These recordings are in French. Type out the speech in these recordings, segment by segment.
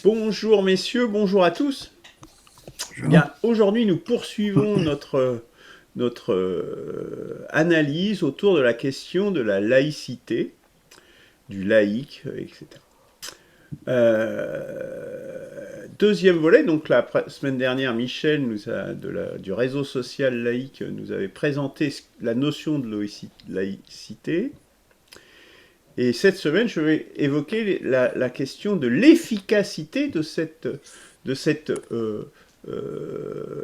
Bonjour messieurs, bonjour à tous. Bien, aujourd'hui nous poursuivons notre analyse autour de la question de la laïcité, du laïc, etc. Deuxième volet, donc la semaine dernière, Michel du réseau social laïque nous avait présenté la notion de laïcité. Et cette semaine, je vais évoquer la question de l'efficacité de cette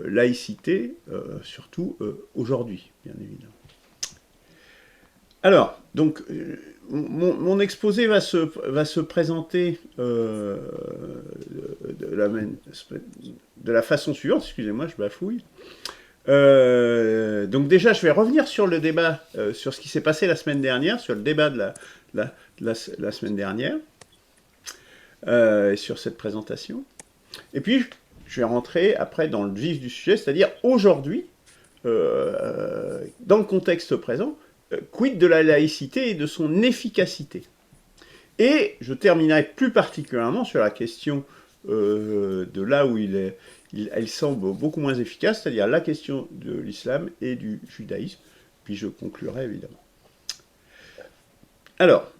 laïcité, surtout aujourd'hui, bien évidemment. Alors, donc, mon exposé va se présenter de la façon suivante. Excusez-moi, je bafouille. Donc déjà, je vais revenir sur le débat, sur ce qui s'est passé la semaine dernière, sur le débat de la semaine dernière, sur cette présentation. Et puis, je vais rentrer après dans le vif du sujet, c'est-à-dire aujourd'hui, dans le contexte présent, quid de la laïcité et de son efficacité. Et je terminerai plus particulièrement sur la question de là où elle semble beaucoup moins efficace, c'est-à-dire la question de l'islam et du judaïsme. Puis je conclurai évidemment. Alors,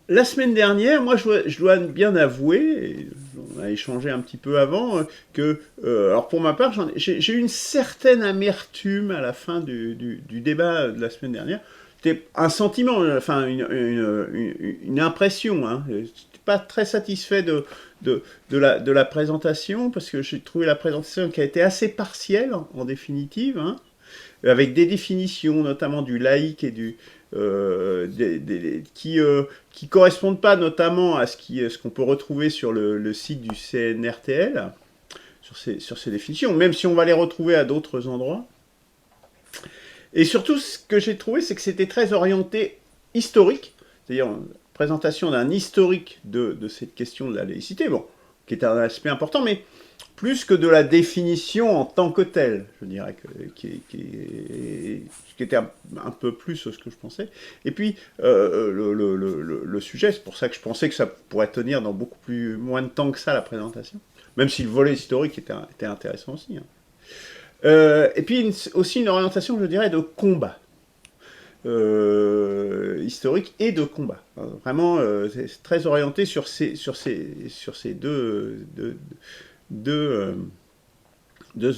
la semaine dernière, moi je dois bien avouer, et on a échangé un petit peu avant, que, alors pour ma part, j'ai eu une certaine amertume à la fin du débat de la semaine dernière. C'était un sentiment, enfin une impression. Hein. Je n'étais pas très satisfait de la présentation, parce que j'ai trouvé la présentation qui a été assez partielle, en définitive, hein, avec des définitions, notamment du laïc et qui correspondent pas notamment à ce qu'on peut retrouver sur le site du CNRTL, sur ces définitions, même si on va les retrouver à d'autres endroits. Et surtout, ce que j'ai trouvé, c'est que c'était très orienté historique, c'est-à-dire une présentation d'un historique de cette question de la laïcité, bon, qui est un aspect important, mais plus que de la définition en tant que telle, je dirais, qui était un peu plus ce que je pensais. Et puis, le sujet, c'est pour ça que je pensais que ça pourrait tenir dans moins de temps que ça, la présentation, même si le volet historique était intéressant aussi. Hein. Et puis aussi une orientation, je dirais, de combat. Historique et de combat. Vraiment, c'est très orienté sur ces deux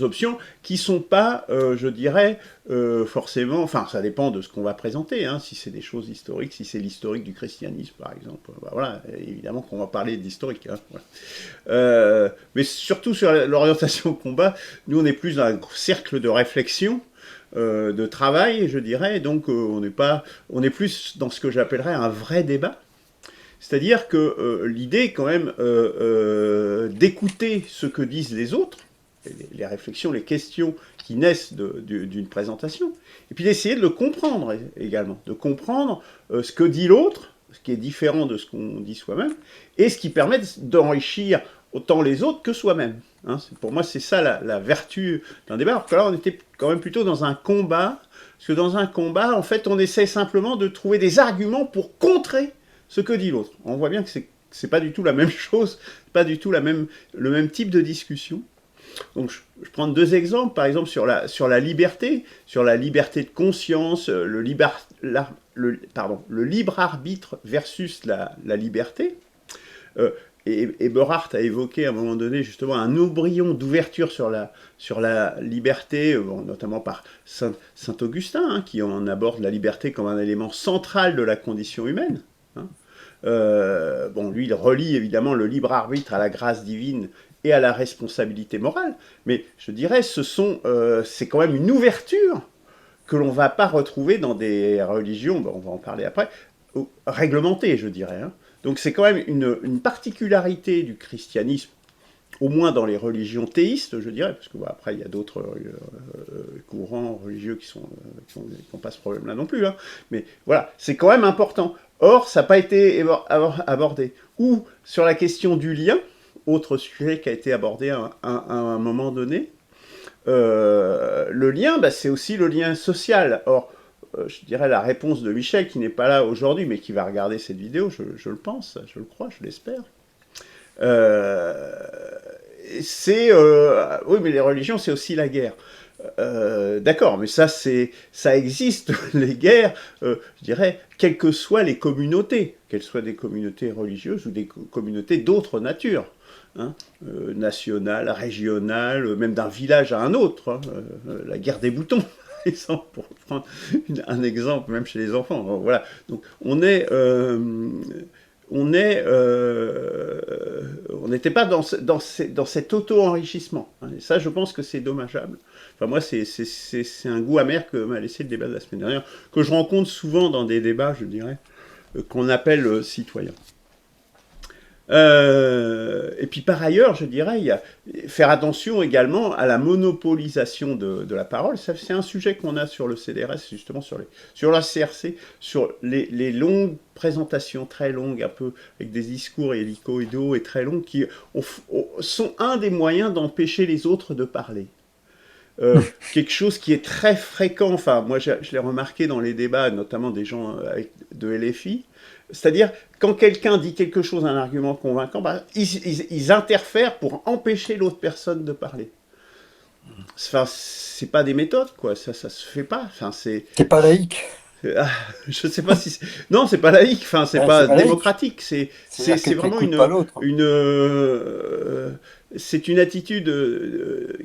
options qui sont pas, je dirais, forcément, enfin ça dépend de ce qu'on va présenter, hein, si c'est des choses historiques, si c'est l'historique du christianisme par exemple, bah, voilà, évidemment qu'on va parler d'historique. Hein, voilà. Mais surtout sur l'orientation au combat, nous on est plus dans un cercle de réflexion, de travail, je dirais, donc on est plus dans ce que j'appellerais un vrai débat. C'est-à-dire que l'idée est quand même d'écouter ce que disent les autres, les réflexions, les questions qui naissent d'une présentation, et puis d'essayer de le comprendre également, de comprendre ce que dit l'autre, ce qui est différent de ce qu'on dit soi-même, et ce qui permet d'enrichir autant les autres que soi-même. Hein, pour moi, c'est ça la vertu d'un débat, alors que là, on était quand même plutôt dans un combat, parce que dans un combat, en fait, on essaie simplement de trouver des arguments pour contrer ce que dit l'autre. On voit bien que c'est pas du tout la même chose, pas du tout le même type de discussion. Donc je prends deux exemples, par exemple sur la liberté de conscience, le libre arbitre versus la liberté. Et Eberhard a évoqué à un moment donné justement un embryon d'ouverture sur la liberté, bon, notamment par Saint Augustin, hein, qui en aborde la liberté comme un élément central de la condition humaine. Hein. Bon, lui, il relie évidemment le libre arbitre à la grâce divine et à la responsabilité morale, mais je dirais c'est quand même une ouverture que l'on ne va pas retrouver dans des religions, bon, on va en parler après, réglementées, je dirais. Hein. Donc c'est quand même une particularité du christianisme, au moins dans les religions théistes, je dirais, parce que bon, après il y a d'autres courants religieux qui n'ont pas ce problème-là non plus, hein. Mais voilà, c'est quand même important. Or, ça n'a pas été abordé. Ou sur la question du lien, autre sujet qui a été abordé à un moment donné, le lien, bah, c'est aussi le lien social. Or, je dirais la réponse de Michel, qui n'est pas là aujourd'hui, mais qui va regarder cette vidéo, je le pense, je le crois, je l'espère, Euh, oui, mais les religions, c'est aussi la guerre. D'accord, mais ça existe, les guerres, je dirais, quelles que soient les communautés, qu'elles soient des communautés religieuses ou des communautés d'autres natures, hein, nationales, régionales, même d'un village à un autre, hein, la guerre des boutons, par exemple, pour prendre un exemple, même chez les enfants. Donc, voilà, donc on n'était pas dans cet auto-enrichissement. Hein, et ça, je pense que c'est dommageable. Enfin, moi, c'est un goût amer que m'a laissé le débat de la semaine dernière, que je rencontre souvent dans des débats, je dirais, qu'on appelle citoyens. Et puis par ailleurs, je dirais, il y a faire attention également à la monopolisation de la parole. C'est un sujet qu'on a sur le CDRS, justement sur la CRC, sur les longues présentations très longues, un peu avec des discours hélicoïdaux et très longs, qui sont un des moyens d'empêcher les autres de parler. Quelque chose qui est très fréquent, enfin moi je l'ai remarqué dans les débats, notamment des gens de LFI, c'est-à-dire quand quelqu'un dit quelque chose, un argument convaincant, bah, ils interfèrent pour empêcher l'autre personne de parler. Enfin, c'est pas des méthodes, quoi, ça se fait pas. Enfin, C'est pas laïque. je sais pas si non, c'est pas laïque, enfin c'est Ouais, c'est pas pas laïque. démocratique, C'est-à-dire que c'est tu vraiment n'écoutes pas l'autre. c'est une attitude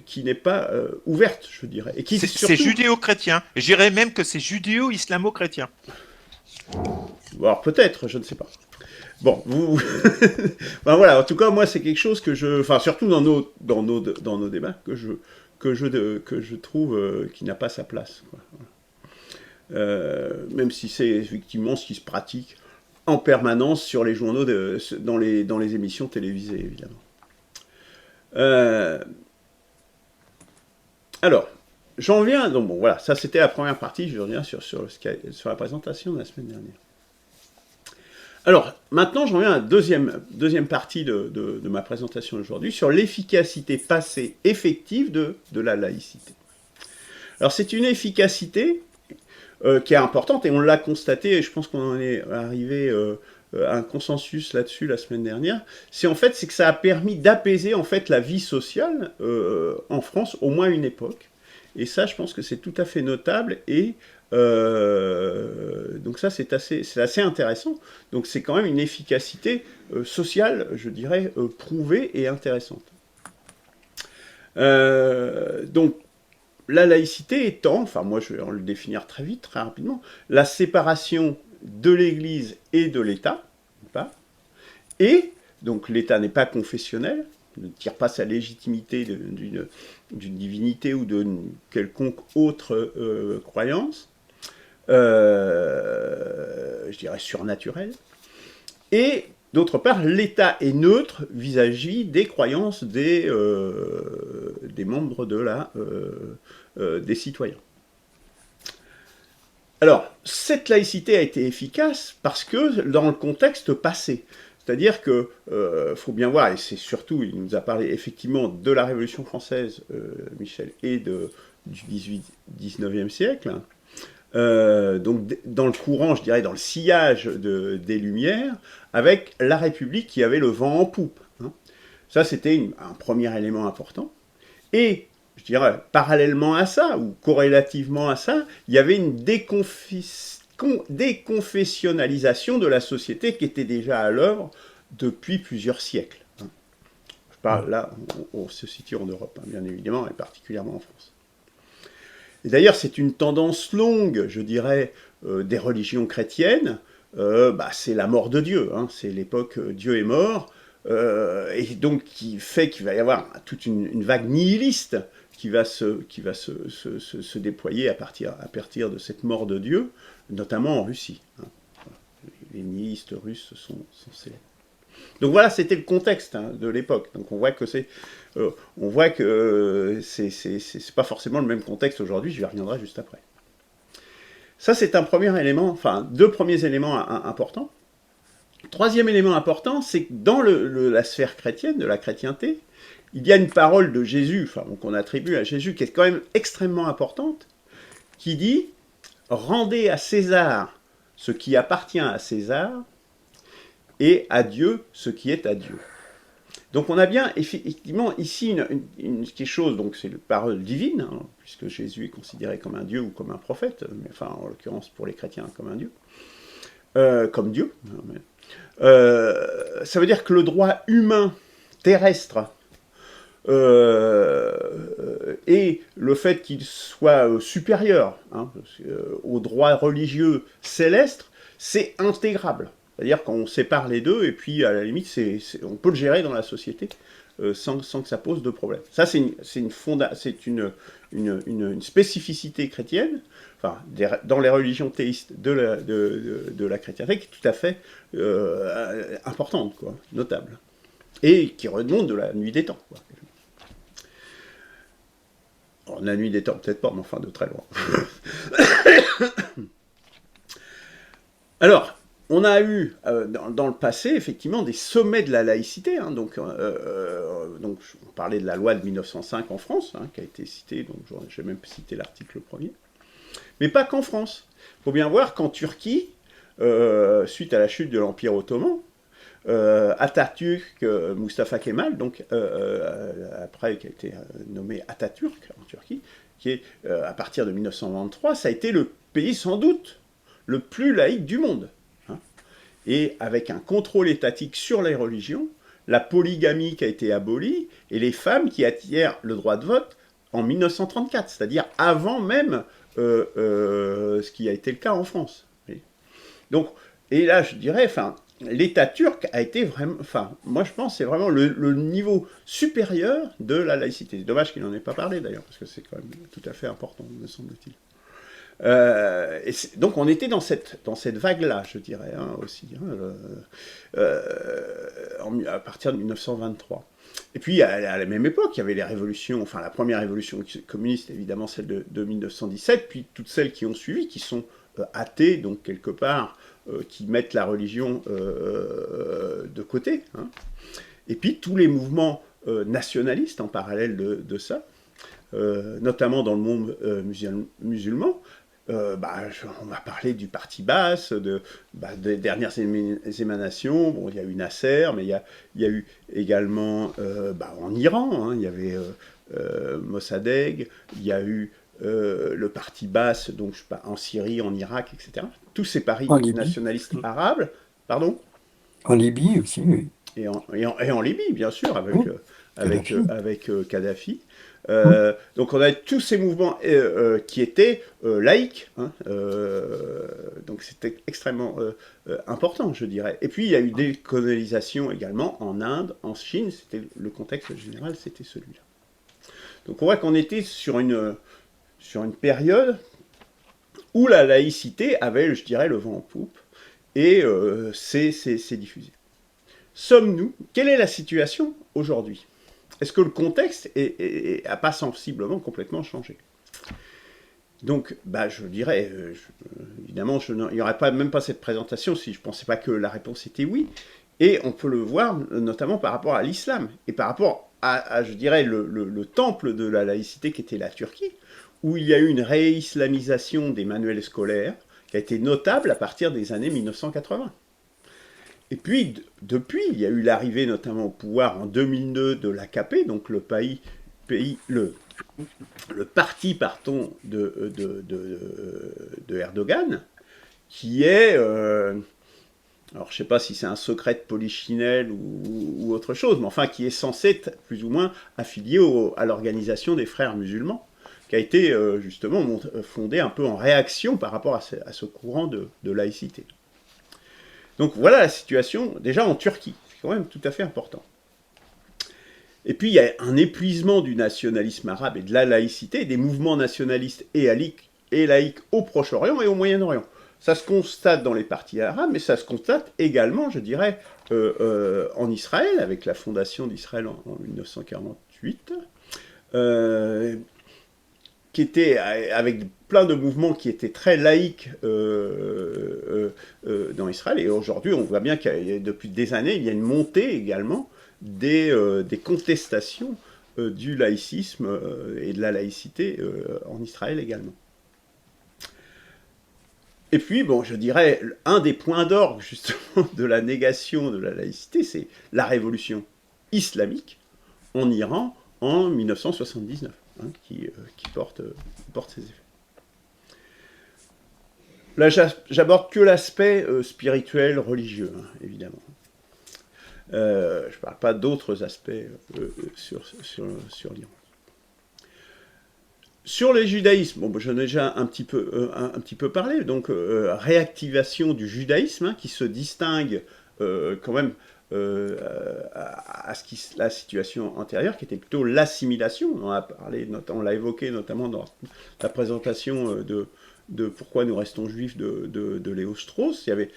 qui n'est pas ouverte, je dirais, et qui C'est surtout, judéo-chrétien. Je dirais même que c'est judéo-islamo-chrétien. alors peut-être, je ne sais pas. Bon, vous, ben voilà, en tout cas moi c'est quelque chose que enfin surtout dans nos débats que je trouve qui n'a pas sa place, quoi. Même si c'est effectivement ce qui se pratique en permanence sur les journaux, dans les émissions télévisées, évidemment. Euh, alors, j'en viens, donc bon, voilà, ça c'était la première partie, je reviens sur la présentation de la semaine dernière. Alors, maintenant, j'en viens à la deuxième partie de ma présentation d'aujourd'hui, sur l'efficacité passée effective de la laïcité. Alors, c'est une efficacité qui est importante, et on l'a constaté, et je pense qu'on en est arrivé à un consensus là-dessus la semaine dernière, c'est que ça a permis d'apaiser en fait la vie sociale en France, au moins à une époque. Et ça, je pense que c'est tout à fait notable, et donc ça, c'est assez intéressant. Donc c'est quand même une efficacité sociale, je dirais, prouvée et intéressante. Donc la laïcité étant, enfin moi je vais le définir très vite, très rapidement, la séparation de l'Église et de l'État, et donc l'État n'est pas confessionnel, ne tire pas sa légitimité d'une divinité ou d'une quelconque autre croyance, je dirais surnaturelle, et d'autre part, l'État est neutre vis-à-vis des croyances des membres des citoyens. Alors, cette laïcité a été efficace parce que dans le contexte passé, c'est-à-dire que faut bien voir, et c'est surtout, il nous a parlé effectivement de la Révolution française, Michel, et du 19e siècle. Donc dans le courant, je dirais, dans le sillage des Lumières, avec la République qui avait le vent en poupe. Hein. Ça, c'était un premier élément important. Et, je dirais, parallèlement à ça, ou corrélativement à ça, il y avait une déconfessionnalisation de la société qui était déjà à l'œuvre depuis plusieurs siècles. Hein. Je parle là, on se situe en Europe, hein, bien évidemment, et particulièrement en France. Et d'ailleurs, c'est une tendance longue, je dirais, des religions chrétiennes. C'est la mort de Dieu. Hein, c'est l'époque Dieu est mort. Et donc, qui fait qu'il va y avoir toute une vague nihiliste qui va se déployer à partir de cette mort de Dieu, notamment en Russie. Hein. Les nihilistes russes sont célèbres. Donc voilà, c'était le contexte de l'époque. Donc on voit que c'est pas forcément le même contexte aujourd'hui. J'y reviendrai juste après. Ça, c'est un premier élément, enfin deux premiers éléments importants. Troisième élément important, c'est que dans la sphère chrétienne, de la chrétienté, il y a une parole de Jésus, enfin qu'on attribue à Jésus, qui est quand même extrêmement importante, qui dit « Rendez à César ce qui appartient à César, et à Dieu ce qui est à Dieu. » Donc on a bien effectivement ici quelque chose, donc c'est une parole divine, hein, puisque Jésus est considéré comme un dieu ou comme un prophète, mais enfin en l'occurrence pour les chrétiens comme un dieu, comme Dieu. Ça veut dire que le droit humain terrestre et le fait qu'il soit supérieur, hein, au droit religieux céleste, c'est intégrable. C'est-à-dire qu'on sépare les deux et puis à la limite on peut le gérer dans la société sans que ça pose de problème. Ça c'est une spécificité chrétienne, enfin dans les religions théistes de la chrétienté qui est tout à fait importante, quoi, notable. Et qui remonte de la nuit des temps, quoi. Alors, la nuit des temps, peut-être pas, mais enfin de très loin. Alors, on a eu dans le passé, effectivement, des sommets de la laïcité. Hein, donc, on parlait de la loi de 1905 en France, hein, qui a été citée, donc j'ai même cité l'article premier. Mais pas qu'en France. Il faut bien voir qu'en Turquie, suite à la chute de l'Empire ottoman, Atatürk, Mustafa Kemal, donc après qui a été nommé Atatürk en Turquie, qui est à partir de 1923, ça a été le pays sans doute le plus laïque du monde, hein, et avec un contrôle étatique sur les religions, la polygamie qui a été abolie et les femmes qui acquièrent le droit de vote en 1934, c'est-à-dire avant même ce qui a été le cas en France. Donc, et là je dirais, enfin, l'État turc a été vraiment, enfin, moi je pense que c'est vraiment le niveau supérieur de la laïcité. C'est dommage qu'il n'en ait pas parlé d'ailleurs, parce que c'est quand même tout à fait important, me semble-t-il. Donc on était dans cette vague-là, je dirais, hein, aussi, hein, à partir de 1923. Et puis à la même époque, il y avait les révolutions, enfin la première révolution communiste, évidemment celle de 1917, puis toutes celles qui ont suivi, qui sont athées, donc quelque part, qui mettent la religion de côté, hein. Et puis tous les mouvements nationalistes en parallèle de ça, notamment dans le monde musulman. On va parler du parti Baas, des dernières émanations. Bon, il y a eu Nasser, mais il y a eu également en Iran, hein, il y avait Mossadegh, il y a eu le parti Baas, donc en Syrie, en Irak, etc. Tous ces paris nationalistes arabes, pardon. En Libye aussi, oui. Et en Libye, bien sûr, avec Kadhafi. Donc on a tous ces mouvements qui étaient laïques, hein, donc c'était extrêmement important, je dirais. Et puis il y a eu des colonisations également en Inde, en Chine, le contexte général, c'était celui-là. Donc on voit qu'on était sur une période où la laïcité avait, je dirais, le vent en poupe, et c'est diffusé. Quelle est la situation aujourd'hui ? Est-ce que le contexte n'a pas sensiblement complètement changé ? Donc, je dirais, évidemment, il n'y aurait même pas cette présentation si je ne pensais pas que la réponse était oui. Et on peut le voir notamment par rapport à l'islam et par rapport à je dirais, le temple de la laïcité qui était la Turquie, où il y a eu une réislamisation des manuels scolaires qui a été notable à partir des années 1980. Et puis, depuis, il y a eu l'arrivée notamment au pouvoir en 2002 de l'AKP, donc le parti, pardon, de Erdogan, qui est, alors je ne sais pas si c'est un secret de polichinelle ou autre chose, mais enfin qui est censé être plus ou moins affilié à l'organisation des frères musulmans, qui a été justement fondée un peu en réaction par rapport à ce courant de laïcité. Donc voilà la situation, déjà en Turquie, c'est quand même tout à fait important. Et puis il y a un épuisement du nationalisme arabe et de la laïcité, des mouvements nationalistes et laïques au Proche-Orient et au Moyen-Orient. Ça se constate dans les partis arabes, mais ça se constate également, je dirais, en Israël, avec la fondation d'Israël en 1948, qui était avec plein de mouvements qui étaient très laïques dans Israël. Et aujourd'hui, on voit bien que depuis des années, il y a une montée également des contestations du laïcisme et de la laïcité en Israël également. Et puis, je dirais, un des points d'orgue, justement, de la négation de la laïcité, c'est la révolution islamique en Iran en 1979, hein, qui porte ses effets. Là, j'aborde que l'aspect spirituel, religieux, hein, évidemment. Je ne parle pas d'autres aspects sur l'Iran. Sur le judaïsme, bon, j'en ai déjà un petit peu parlé, donc réactivation du judaïsme, hein, qui se distingue quand même à la situation antérieure, qui était plutôt l'assimilation. On l'a évoqué notamment dans la présentation de Pourquoi nous restons juifs de Léo Strauss. Il y avait,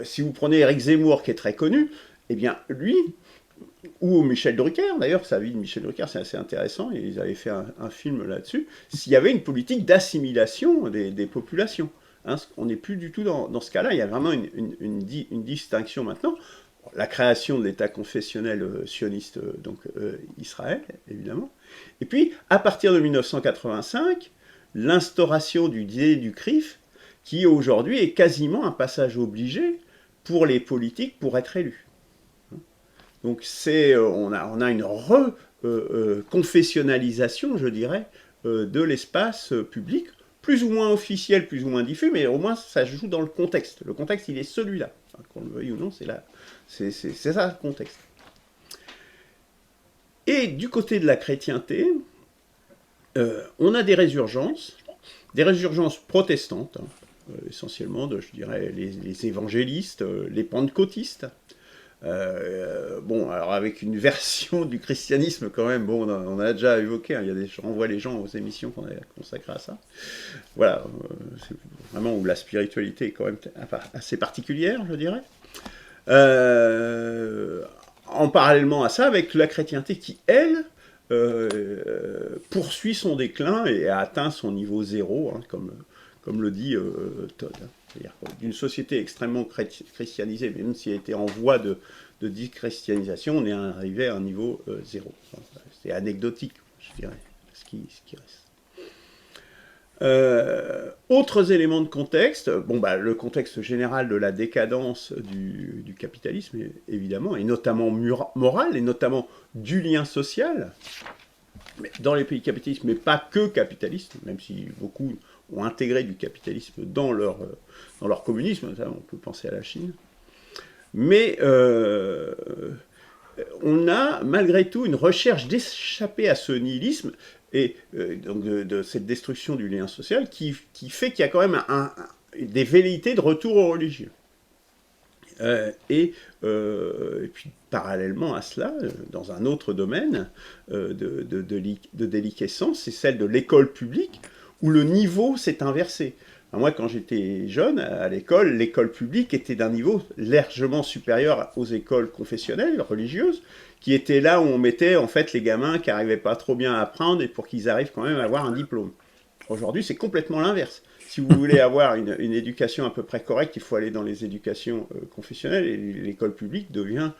si vous prenez Éric Zemmour, qui est très connu, eh bien, lui, ou Michel Drucker, d'ailleurs, sa vie de Michel Drucker, c'est assez intéressant, et ils avaient fait un film là-dessus, s'il y avait une politique d'assimilation des populations. Hein, on n'est plus du tout dans ce cas-là, il y a vraiment une distinction maintenant. La création de l'État confessionnel sioniste, donc Israël, évidemment. Et puis, à partir de 1985, l'instauration du dîner du CRIF, qui aujourd'hui est quasiment un passage obligé pour les politiques pour être élus. Donc on a une reconfessionnalisation, je dirais, de l'espace public, plus ou moins officiel, plus ou moins diffus, mais au moins ça joue dans le contexte. Le contexte, il est celui-là. Enfin, qu'on le veuille ou non, c'est ça le contexte. Et du côté de la chrétienté, on a des résurgences protestantes, hein, essentiellement, je dirais, les évangélistes, les pentecôtistes. Bon, alors avec une version du christianisme quand même, bon, on a déjà évoqué, hein, je renvoie les gens aux émissions qu'on a consacrées à ça. Voilà, c'est vraiment où la spiritualité est quand même assez particulière, je dirais. En parallèlement à ça, avec la chrétienté qui, elle, poursuit son déclin et a atteint son niveau zéro, hein, comme le dit Todd. C'est-à-dire d'une société extrêmement christianisée, même si elle était en voie de déchristianisation, on est arrivé à un niveau zéro. Enfin, c'est anecdotique, je dirais, ce qui reste. Autres éléments de contexte, bon, le contexte général de la décadence du capitalisme, évidemment, et notamment moral, et notamment du lien social, mais dans les pays capitalistes, mais pas que capitalistes, même si beaucoup ont intégré du capitalisme dans leur communisme, on peut penser à la Chine. Mais on a malgré tout une recherche d'échapper à ce nihilisme et donc de cette destruction du lien social qui fait qu'il y a quand même des velléités de retour au religieux. Et puis parallèlement à cela, dans un autre domaine de déliquescence, c'est celle de l'école publique, où le niveau s'est inversé. Alors moi, quand j'étais jeune, à l'école publique était d'un niveau largement supérieur aux écoles confessionnelles, religieuses, qui étaient là où on mettait en fait les gamins qui n'arrivaient pas trop bien à apprendre et pour qu'ils arrivent quand même à avoir un diplôme. Aujourd'hui, c'est complètement l'inverse. Si vous voulez avoir une éducation à peu près correcte, il faut aller dans les éducations confessionnelles, et l'école publique devient,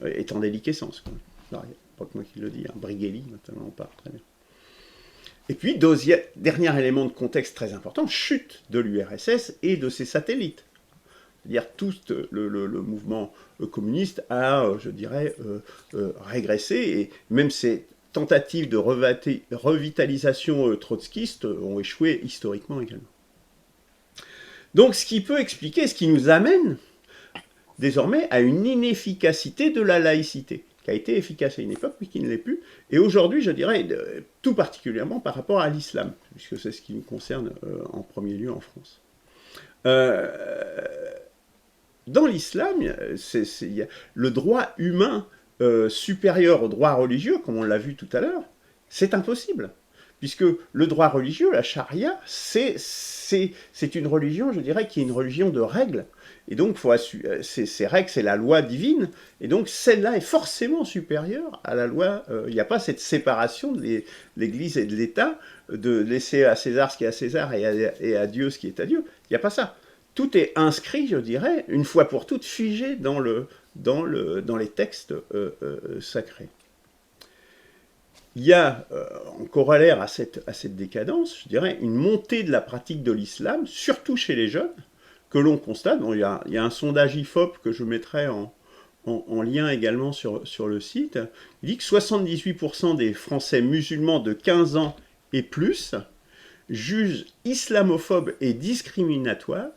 est en déliquescence. Quoi. Alors, pas que moi qui le dis, hein, Brigelli, notamment, on parle très bien. Et puis, dernier élément de contexte très important, chute de l'URSS et de ses satellites. C'est-à-dire tout le mouvement communiste a, je dirais, régressé, et même ces tentatives de revitalisation trotskiste ont échoué historiquement également. Donc, ce qui peut expliquer, ce qui nous amène désormais à une inefficacité de la laïcité, qui a été efficace à une époque, mais qui ne l'est plus. Et aujourd'hui, je dirais, tout particulièrement par rapport à l'islam, puisque c'est ce qui nous concerne en premier lieu en France. Dans l'islam, le droit humain supérieur au droit religieux, comme on l'a vu tout à l'heure, c'est impossible. Puisque le droit religieux, la charia, c'est une religion, je dirais, qui est une religion de règles. Et donc, ces règles, c'est la loi divine. Et donc, celle-là est forcément supérieure à la loi. Il n'y a pas cette séparation de l'Église et de l'État, de laisser à César ce qui est à César et à Dieu ce qui est à Dieu. Il n'y a pas ça. Tout est inscrit, je dirais, une fois pour toutes, figé dans les textes sacrés. Il y a, en corollaire à cette décadence, je dirais, une montée de la pratique de l'islam, surtout chez les jeunes, que l'on constate. Bon, il y a un sondage IFOP que je mettrai en lien également sur le site. Il dit que 78% des Français musulmans de 15 ans et plus jugent islamophobe et discriminatoire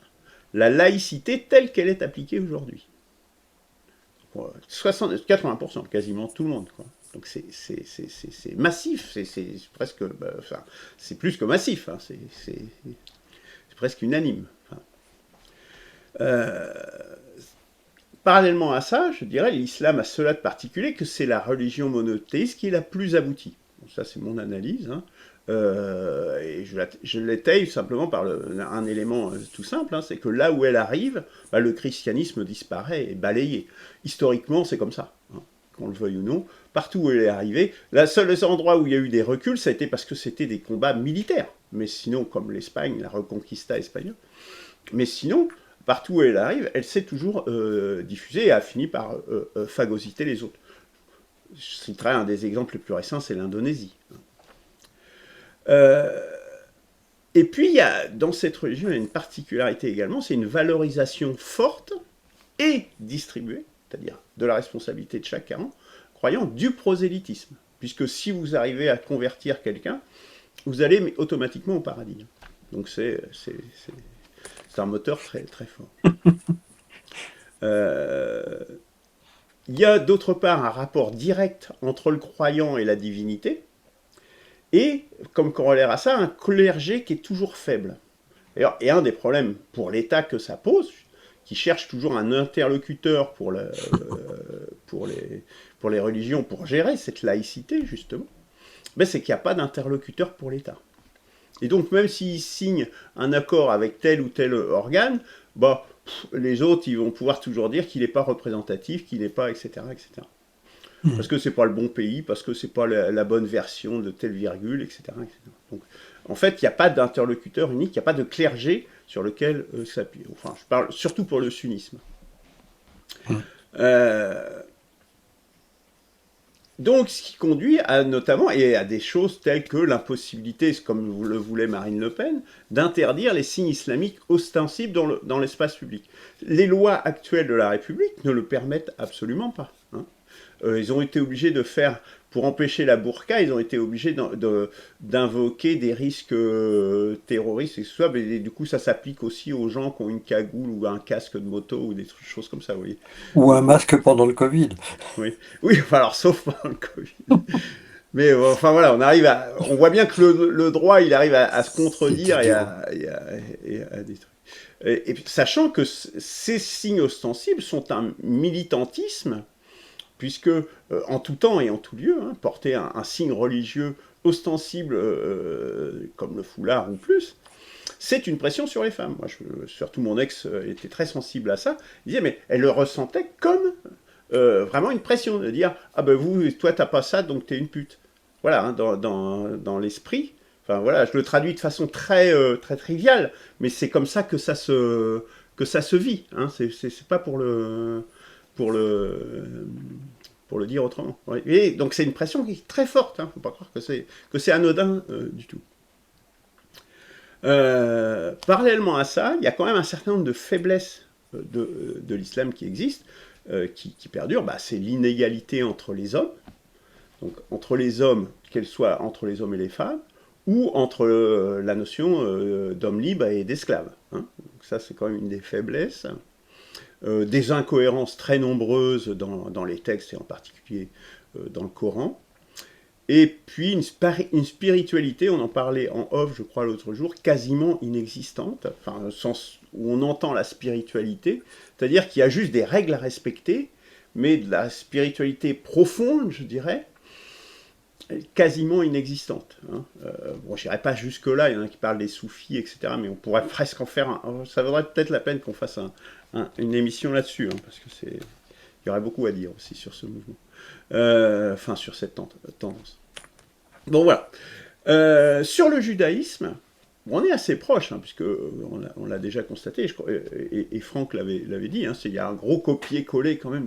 la laïcité telle qu'elle est appliquée aujourd'hui. 80%, quasiment tout le monde, quoi. Donc c'est massif, c'est presque, enfin, c'est plus que massif, hein, c'est presque unanime. Enfin, parallèlement à ça, je dirais, l'islam a cela de particulier que c'est la religion monothéiste qui est la plus aboutie. Bon, ça c'est mon analyse, hein. Et je l'étaye simplement par un élément tout simple, hein, c'est que là où elle arrive, le christianisme disparaît, est balayé. Historiquement, c'est comme ça, hein, qu'on le veuille ou non. Partout où elle est arrivée, les seuls endroits où il y a eu des reculs, ça a été parce que c'était des combats militaires. Mais sinon, comme l'Espagne, la Reconquista espagnole. Mais sinon, partout où elle arrive, elle s'est toujours diffusée et a fini par phagocyter les autres. Je citerai un des exemples les plus récents, c'est l'Indonésie. Et puis, il y a, dans cette religion, il y a une particularité également, c'est une valorisation forte et distribuée, c'est-à-dire de la responsabilité de chaque croyant, du prosélytisme. Puisque si vous arrivez à convertir quelqu'un, vous allez automatiquement au paradis. Donc c'est un moteur très, très fort. Il y a d'autre part un rapport direct entre le croyant et la divinité, et, comme corollaire à ça, un clergé qui est toujours faible. Et un des problèmes pour l'État que ça pose, qui cherche toujours un interlocuteur pour les religions, pour gérer cette laïcité, justement, c'est qu'il n'y a pas d'interlocuteur pour l'État. Et donc, même s'il signe un accord avec tel ou tel organe, les autres, ils vont pouvoir toujours dire qu'il n'est pas représentatif, qu'il n'est pas, etc., etc. Parce que c'est pas le bon pays, parce que c'est pas la bonne version de telle virgule, etc., etc. Donc, en fait, il n'y a pas d'interlocuteur unique, il n'y a pas de clergé sur lequel s'appuie. Enfin, je parle surtout pour le sunnisme. Donc, ce qui conduit à notamment, et à des choses telles que l'impossibilité, comme le voulait Marine Le Pen, d'interdire les signes islamiques ostensibles dans l'espace public. Les lois actuelles de la République ne le permettent absolument pas. Hein. Ils ont été obligés de faire, pour empêcher la burqa, ils ont été obligés d'invoquer des risques terroristes, et tout ça, mais du coup ça s'applique aussi aux gens qui ont une cagoule ou un casque de moto ou des choses comme ça, vous voyez. Ou un masque pendant le Covid. Oui, enfin, alors sauf pendant le Covid. Mais enfin voilà, on voit bien que le droit, il arrive à se contredire et à détruire. Et sachant que ces signes ostensibles sont un militantisme, puisque en tout temps et en tout lieu, hein, porter un signe religieux ostensible comme le foulard ou plus, c'est une pression sur les femmes. Moi, surtout mon ex était très sensible à ça. Il disait, mais elle le ressentait comme vraiment une pression, de dire, ah ben toi t'as pas ça, donc t'es une pute. Voilà, hein, dans l'esprit. Enfin voilà, je le traduis de façon très, très triviale, mais c'est comme ça que ça se vit. Hein. C'est pas pour le dire autrement. Ouais. Et donc c'est une pression qui est très forte. Faut pas croire que c'est anodin du tout. Parallèlement à ça, il y a quand même un certain nombre de faiblesses de l'islam qui existent, qui perdurent. C'est l'inégalité entre les hommes, donc entre les hommes, qu'elle soit entre les hommes et les femmes, ou entre la notion d'homme libre et d'esclave. Hein. Donc ça, c'est quand même une des faiblesses. Des incohérences très nombreuses dans les textes, et en particulier dans le Coran. Et puis une spiritualité, on en parlait en off, je crois, l'autre jour, quasiment inexistante, enfin, au sens où on entend la spiritualité, c'est-à-dire qu'il y a juste des règles à respecter, mais de la spiritualité profonde, je dirais, quasiment inexistante. Hein. Bon, je n'irai pas jusque-là, il y en a qui parlent des soufis, etc., mais on pourrait presque en faire ça vaudrait peut-être la peine qu'on fasse une émission là-dessus, hein, parce que il y aurait beaucoup à dire aussi sur ce mouvement. Enfin, sur cette tendance. Bon, voilà. Sur le judaïsme, on est assez proche, hein, puisque on l'a déjà constaté, et Franck l'avait dit, hein, il y a un gros copier-coller quand même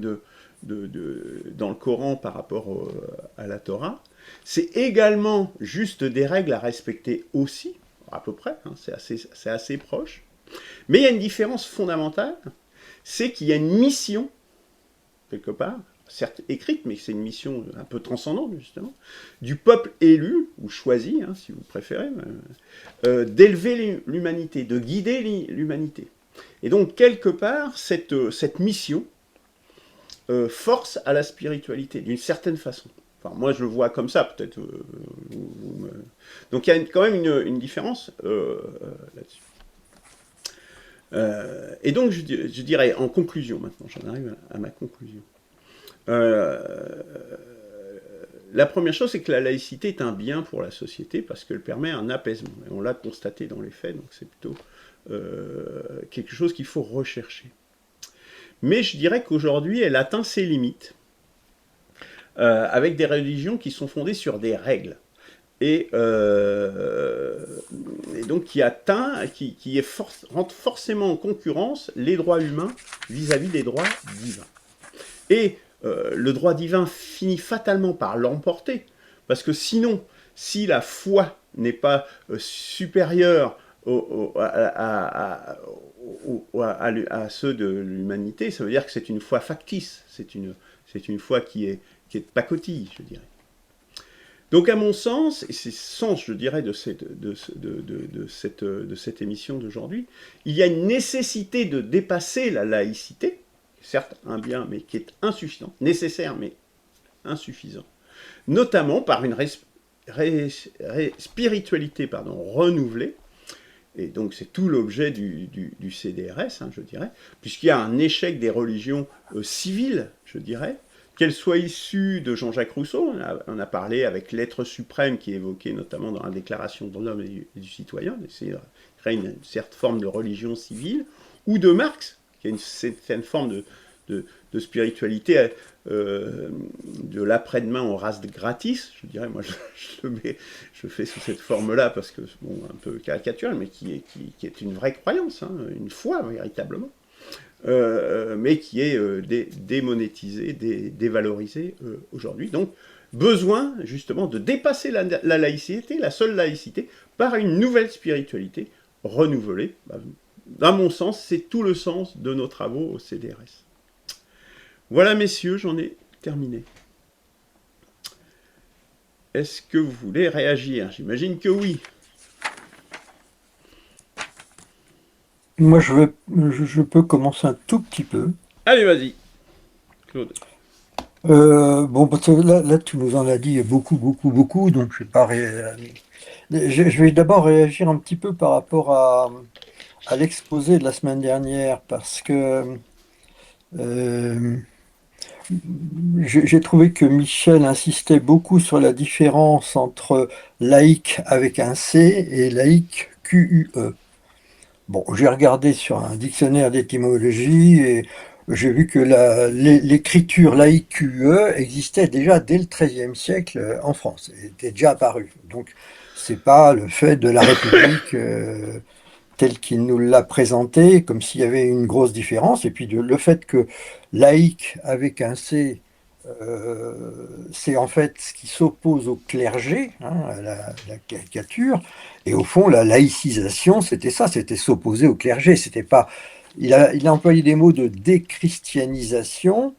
dans le Coran par rapport à la Torah. C'est également juste des règles à respecter aussi, à peu près, hein, c'est assez proche. Mais il y a une différence fondamentale, c'est qu'il y a une mission quelque part, certes écrite, mais c'est une mission un peu transcendante, justement, du peuple élu, ou choisi, hein, si vous préférez, d'élever l'humanité, de guider l'humanité. Et donc, quelque part, cette mission force à la spiritualité, d'une certaine façon. Enfin, moi, je le vois comme ça, peut-être. Donc, il y a quand même une différence là-dessus. Et donc, je dirais, en conclusion, maintenant, j'en arrive à ma conclusion. La première chose, c'est que la laïcité est un bien pour la société parce qu'elle permet un apaisement. Et on l'a constaté dans les faits, donc c'est plutôt quelque chose qu'il faut rechercher. Mais je dirais qu'aujourd'hui, elle atteint ses limites avec des religions qui sont fondées sur des règles. Et donc qui rentre forcément en concurrence les droits humains vis-à-vis des droits divins. Et le droit divin finit fatalement par l'emporter, parce que sinon, si la foi n'est pas supérieure à ceux de l'humanité, ça veut dire que c'est une foi factice, c'est une foi qui est pacotille, je dirais. Donc à mon sens, et c'est le sens, je dirais, de cette émission d'aujourd'hui, il y a une nécessité de dépasser la laïcité, certes un bien, mais qui est insuffisant, nécessaire, mais insuffisant, notamment par une spiritualité renouvelée, et donc c'est tout l'objet du CDRS, hein, je dirais, puisqu'il y a un échec des religions civiles, je dirais, qu'elles soient issues de Jean-Jacques Rousseau, on a parlé avec l'être suprême qui est évoqué notamment dans la Déclaration de l'homme et du citoyen, d'essayer de créer une certaine forme de religion civile, ou de Marx, qui a une certaine forme de spiritualité de l'après-demain en race gratis, je dirais, moi je fais sous cette forme-là parce que, bon, un peu caricaturale, mais qui est une vraie croyance, hein, une foi véritablement. Mais qui est démonétisé, dévalorisé aujourd'hui. Donc, besoin justement de dépasser la laïcité, la seule laïcité, par une nouvelle spiritualité renouvelée. Dans mon sens, c'est tout le sens de nos travaux au CDRS. Voilà, messieurs, j'en ai terminé. Est-ce que vous voulez réagir? J'imagine que oui. Moi, je peux commencer un tout petit peu. Allez, vas-y, Claude. Bon, parce que là, tu nous en as dit beaucoup, beaucoup, beaucoup, donc je vais pas je vais d'abord réagir un petit peu par rapport à l'exposé de la semaine dernière, parce que j'ai trouvé que Michel insistait beaucoup sur la différence entre laïc avec un C et laïc QUE. Bon, j'ai regardé sur un dictionnaire d'étymologie et j'ai vu que l'écriture laïque QE existait déjà dès le XIIIe siècle en France, elle était déjà apparue. Donc, c'est pas le fait de la République tel qu'il nous l'a présenté, comme s'il y avait une grosse différence. Et puis le fait que laïque avec un C, c'est en fait ce qui s'oppose au clergé, hein, à la caricature. Et au fond, la laïcisation, c'était ça, c'était s'opposer au clergé. C'était pas. Il a employé des mots de déchristianisation.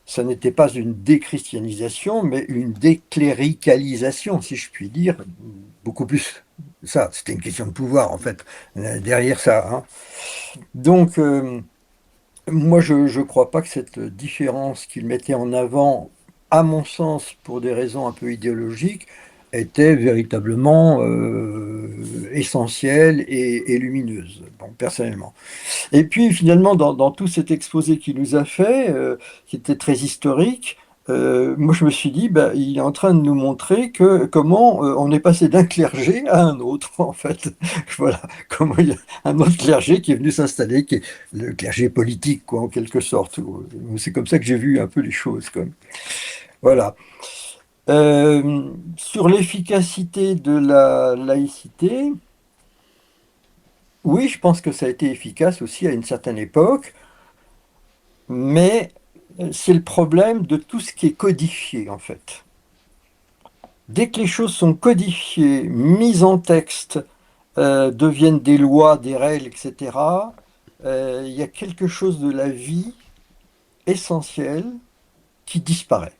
Ça n'était pas une déchristianisation, mais une décléricalisation, si je puis dire, beaucoup plus. Ça, c'était une question de pouvoir, en fait, derrière ça. Hein. Donc, moi, je ne crois pas que cette différence qu'il mettait en avant, à mon sens, pour des raisons un peu idéologiques, était véritablement essentielle et lumineuse, bon, personnellement. Et puis finalement, dans tout cet exposé qu'il nous a fait, qui était très historique, moi je me suis dit, bah, il est en train de nous montrer comment on est passé d'un clergé à un autre, en fait. Voilà, comment il y a un autre clergé qui est venu s'installer, qui est le clergé politique, quoi, en quelque sorte. C'est comme ça que j'ai vu un peu les choses, quoi. Voilà. Sur l'efficacité de la laïcité, oui, je pense que ça a été efficace aussi à une certaine époque, mais c'est le problème de tout ce qui est codifié, en fait. Dès que les choses sont codifiées, mises en texte, deviennent des lois, des règles, etc., il y a quelque chose de la vie essentielle qui disparaît.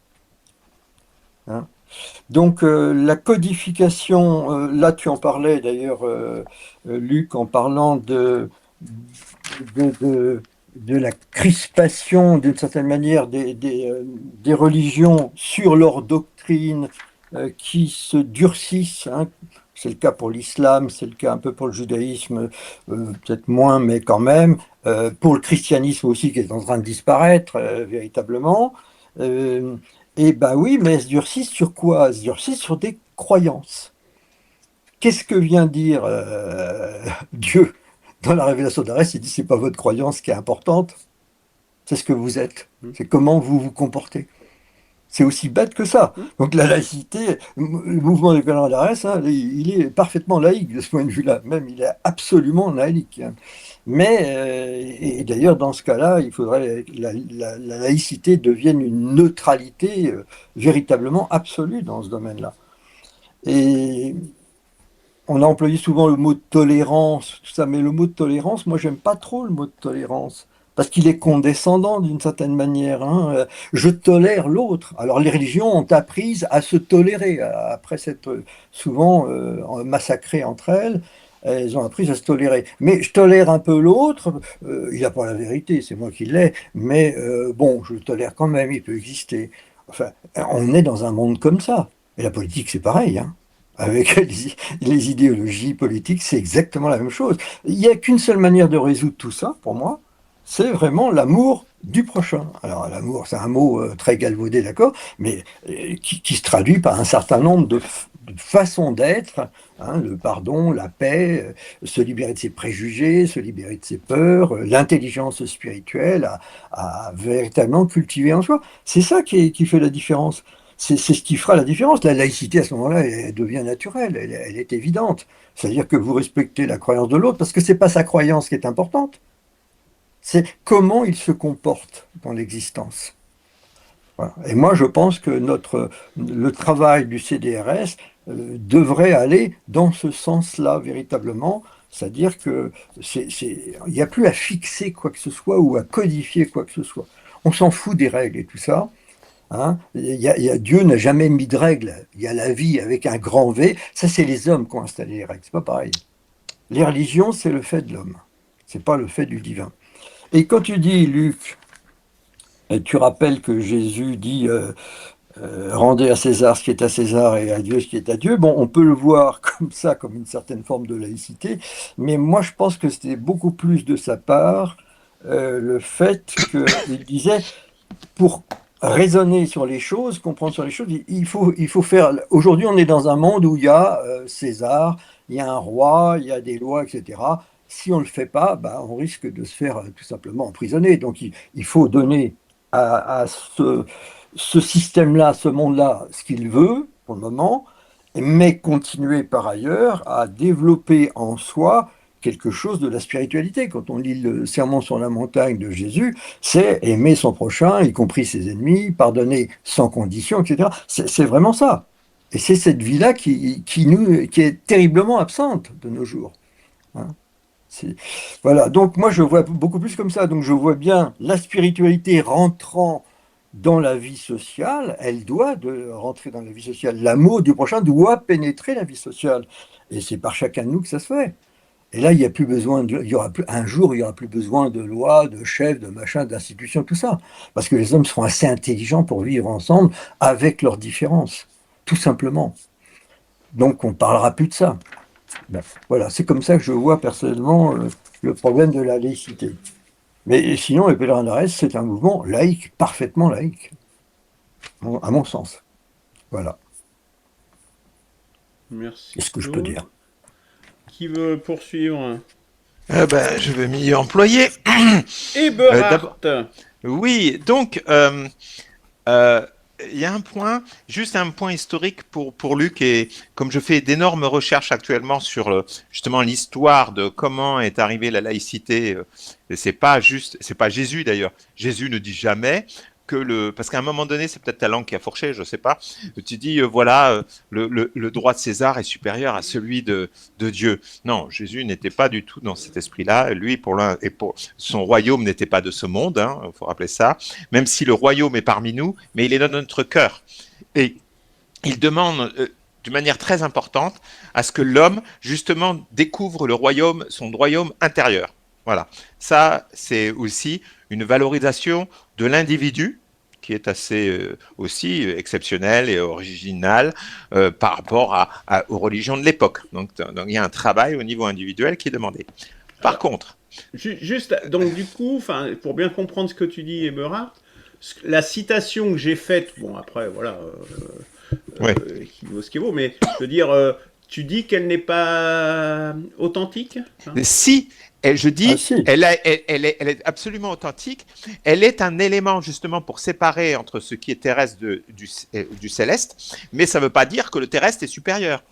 Hein. Donc la codification, là tu en parlais d'ailleurs, Luc, en parlant de, de- de la crispation d'une certaine manière des religions sur leur doctrine qui se durcissent. Hein. C'est le cas pour l'islam, c'est le cas un peu pour le judaïsme, peut-être moins, mais quand même. Pour le christianisme aussi, qui est en train de disparaître véritablement. Euh, et ben oui, mais elles se durcissent sur quoi? Elles se durcissent sur des croyances. Qu'est-ce que vient dire Dieu dans la révélation d'Arès? Il dit c'est pas votre croyance qui est importante, c'est ce que vous êtes, c'est comment vous vous comportez. C'est aussi bête que ça. Donc la laïcité, le mouvement des pèlerins d'Arès, hein, il est parfaitement laïque de ce point de vue-là. Même il est absolument laïque. Hein. Mais, et d'ailleurs, dans ce cas-là, il faudrait que la laïcité devienne une neutralité véritablement absolue dans ce domaine-là. Et on a employé souvent le mot de tolérance, tout ça, mais le mot de tolérance, moi, j'aime pas trop le mot de tolérance. Parce qu'il est condescendant d'une certaine manière. Hein. Je tolère l'autre. Alors les religions ont appris à se tolérer. Après s'être souvent massacrées entre elles, elles ont appris à se tolérer. Mais je tolère un peu l'autre. Il n'a pas la vérité, c'est moi qui l'ai. Mais bon, je le tolère quand même, il peut exister. Enfin, on est dans un monde comme ça. Et la politique, c'est pareil. Hein. Avec les idéologies politiques, c'est exactement la même chose. Il n'y a qu'une seule manière de résoudre tout ça, pour moi, c'est vraiment l'amour du prochain. Alors l'amour, c'est un mot très galvaudé, d'accord, mais qui se traduit par un certain nombre de façons d'être, hein, le pardon, la paix, se libérer de ses préjugés, se libérer de ses peurs, l'intelligence spirituelle à véritablement cultiver en soi. C'est ça qui fait la différence. C'est ce qui fera la différence. La laïcité, à ce moment-là, elle devient naturelle, elle est évidente. C'est-à-dire que vous respectez la croyance de l'autre parce que c'est pas sa croyance qui est importante, c'est comment il se comporte dans l'existence. Voilà. Et moi, je pense que le travail du CDRS devrait aller dans ce sens-là, véritablement. C'est-à-dire que il n'y a plus à fixer quoi que ce soit ou à codifier quoi que ce soit. On s'en fout des règles et tout ça. Hein. Dieu n'a jamais mis de règles. Il y a la vie avec un grand V. Ça, c'est les hommes qui ont installé les règles. C'est pas pareil. Les religions, c'est le fait de l'homme. C'est pas le fait du divin. Et quand tu dis, Luc, tu rappelles que Jésus dit rendez à César ce qui est à César et à Dieu ce qui est à Dieu. Bon, on peut le voir comme ça, comme une certaine forme de laïcité, mais moi je pense que c'était beaucoup plus de sa part le fait qu'il disait pour raisonner sur les choses, comprendre sur les choses, il faut faire. Aujourd'hui, on est dans un monde où il y a César, il y a un roi, il y a des lois, etc. Si on ne le fait pas, bah, on risque de se faire tout simplement emprisonner. Donc, il faut donner à ce système-là, ce monde-là, ce qu'il veut pour le moment, mais continuer par ailleurs à développer en soi quelque chose de la spiritualité. Quand on lit le Sermon sur la montagne de Jésus, c'est aimer son prochain, y compris ses ennemis, pardonner sans condition, etc. C'est vraiment ça. Et c'est cette vie-là qui est terriblement absente de nos jours. Hein. Voilà, donc moi je vois beaucoup plus comme ça. Donc je vois bien la spiritualité rentrant dans la vie sociale, elle doit rentrer dans la vie sociale. L'amour du prochain doit pénétrer la vie sociale. Et c'est par chacun de nous que ça se fait. Et là, il y a plus besoin il y aura plus, un jour, il n'y aura plus besoin de lois, de chefs, de machins, d'institutions, tout ça. Parce que les hommes seront assez intelligents pour vivre ensemble avec leurs différences. Tout simplement. Donc, on ne parlera plus de ça. Ben, voilà, c'est comme ça que je vois personnellement le problème de la laïcité. Mais sinon, les pèlerins d'Arès, c'est un mouvement laïque, parfaitement laïque, à mon sens. Voilà. Merci. C'est ce que je peux dire. Qui veut poursuivre? Je vais m'y employer. Eberhard. Oui, donc il y a un point, juste un point historique pour Luc, et comme je fais d'énormes recherches actuellement sur justement l'histoire de comment est arrivée la laïcité, c'est pas Jésus d'ailleurs. Jésus ne dit jamais parce qu'à un moment donné, c'est peut-être ta langue qui a fourché, je sais pas. Tu dis voilà, le droit de César est supérieur à celui de Dieu. Non, Jésus n'était pas du tout dans cet esprit-là. Lui, pour son royaume n'était pas de ce monde. Il faut rappeler ça. Même si le royaume est parmi nous, mais il est dans notre cœur. Et il demande d'une manière très importante à ce que l'homme justement découvre son royaume intérieur. Voilà. Ça, c'est aussi une valorisation de l'individu qui est assez aussi exceptionnelle et originale par rapport aux religions de l'époque. Donc, il y a un travail au niveau individuel qui est demandé. Par contre... Juste, donc du coup, pour bien comprendre ce que tu dis, Eberhard, la citation que j'ai faite, bon après, voilà, qui vaut ce qui vaut, mais je veux dire, tu dis qu'elle n'est pas authentique, hein? Si, je dis, si. elle est absolument authentique. Elle est un élément justement pour séparer entre ce qui est terrestre du céleste, mais ça ne veut pas dire que le terrestre est supérieur.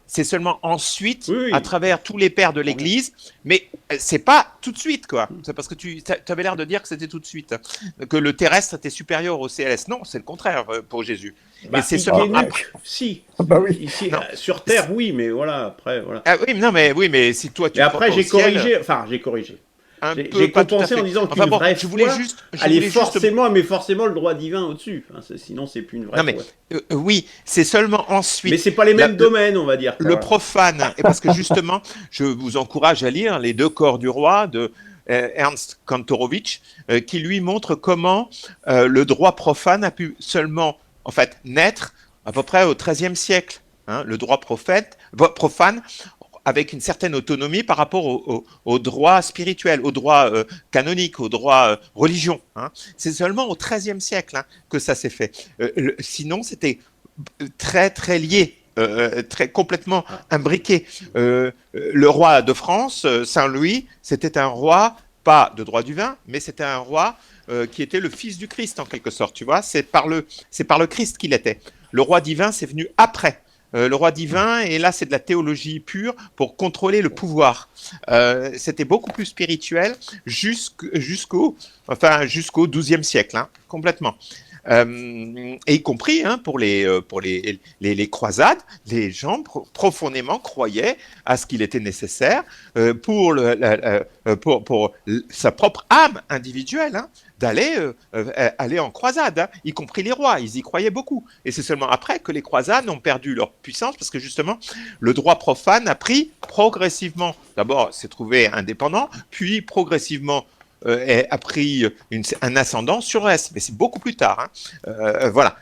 C'est seulement ensuite, à travers tous les pères de l'Église, mais c'est pas tout de suite, quoi. C'est parce que tu avais l'air de dire que c'était tout de suite, que le terrestre était supérieur au céleste. Non, c'est le contraire pour Jésus. Mais c'est seulement si. Bah oui. Ici, sur Terre, oui, mais voilà, après, voilà. Ah oui, non, mais oui, si toi tu. Et après, j'ai corrigé. J'ai compensé en disant qu'une vraie foi allait forcément le droit divin au-dessus. Sinon, c'est plus une vraie foi. Oui, c'est seulement ensuite. Mais c'est pas les mêmes domaines, on va dire. Le profane, et parce que justement, je vous encourage à lire Les deux corps du roi de Ernst Kantorowicz, qui lui montre comment le droit profane a pu seulement, en fait, naître à peu près au XIIIe siècle. Le droit profane, avec une certaine autonomie par rapport au droit spirituel, au droit canonique, au droit religion. C'est seulement au XIIIe siècle que ça s'est fait. Sinon, c'était très, très lié, très complètement imbriqué. Le roi de France, Saint-Louis, c'était un roi, pas de droit divin, mais c'était un roi qui était le fils du Christ, en quelque sorte. Tu vois, c'est par le Christ qu'il était. Le roi divin, c'est venu après. Le roi divin, et là c'est de la théologie pure pour contrôler le pouvoir. C'était beaucoup plus spirituel jusqu'au XIIe siècle, complètement. Et y compris pour les croisades, les gens profondément croyaient à ce qu'il était nécessaire pour sa propre âme individuelle, d'aller aller en croisade, y compris les rois, ils y croyaient beaucoup. Et c'est seulement après que les croisades ont perdu leur puissance, parce que justement, le droit profane a pris progressivement, d'abord s'est trouvé indépendant, puis progressivement a pris un ascendant sur le reste, mais c'est beaucoup plus tard. Voilà.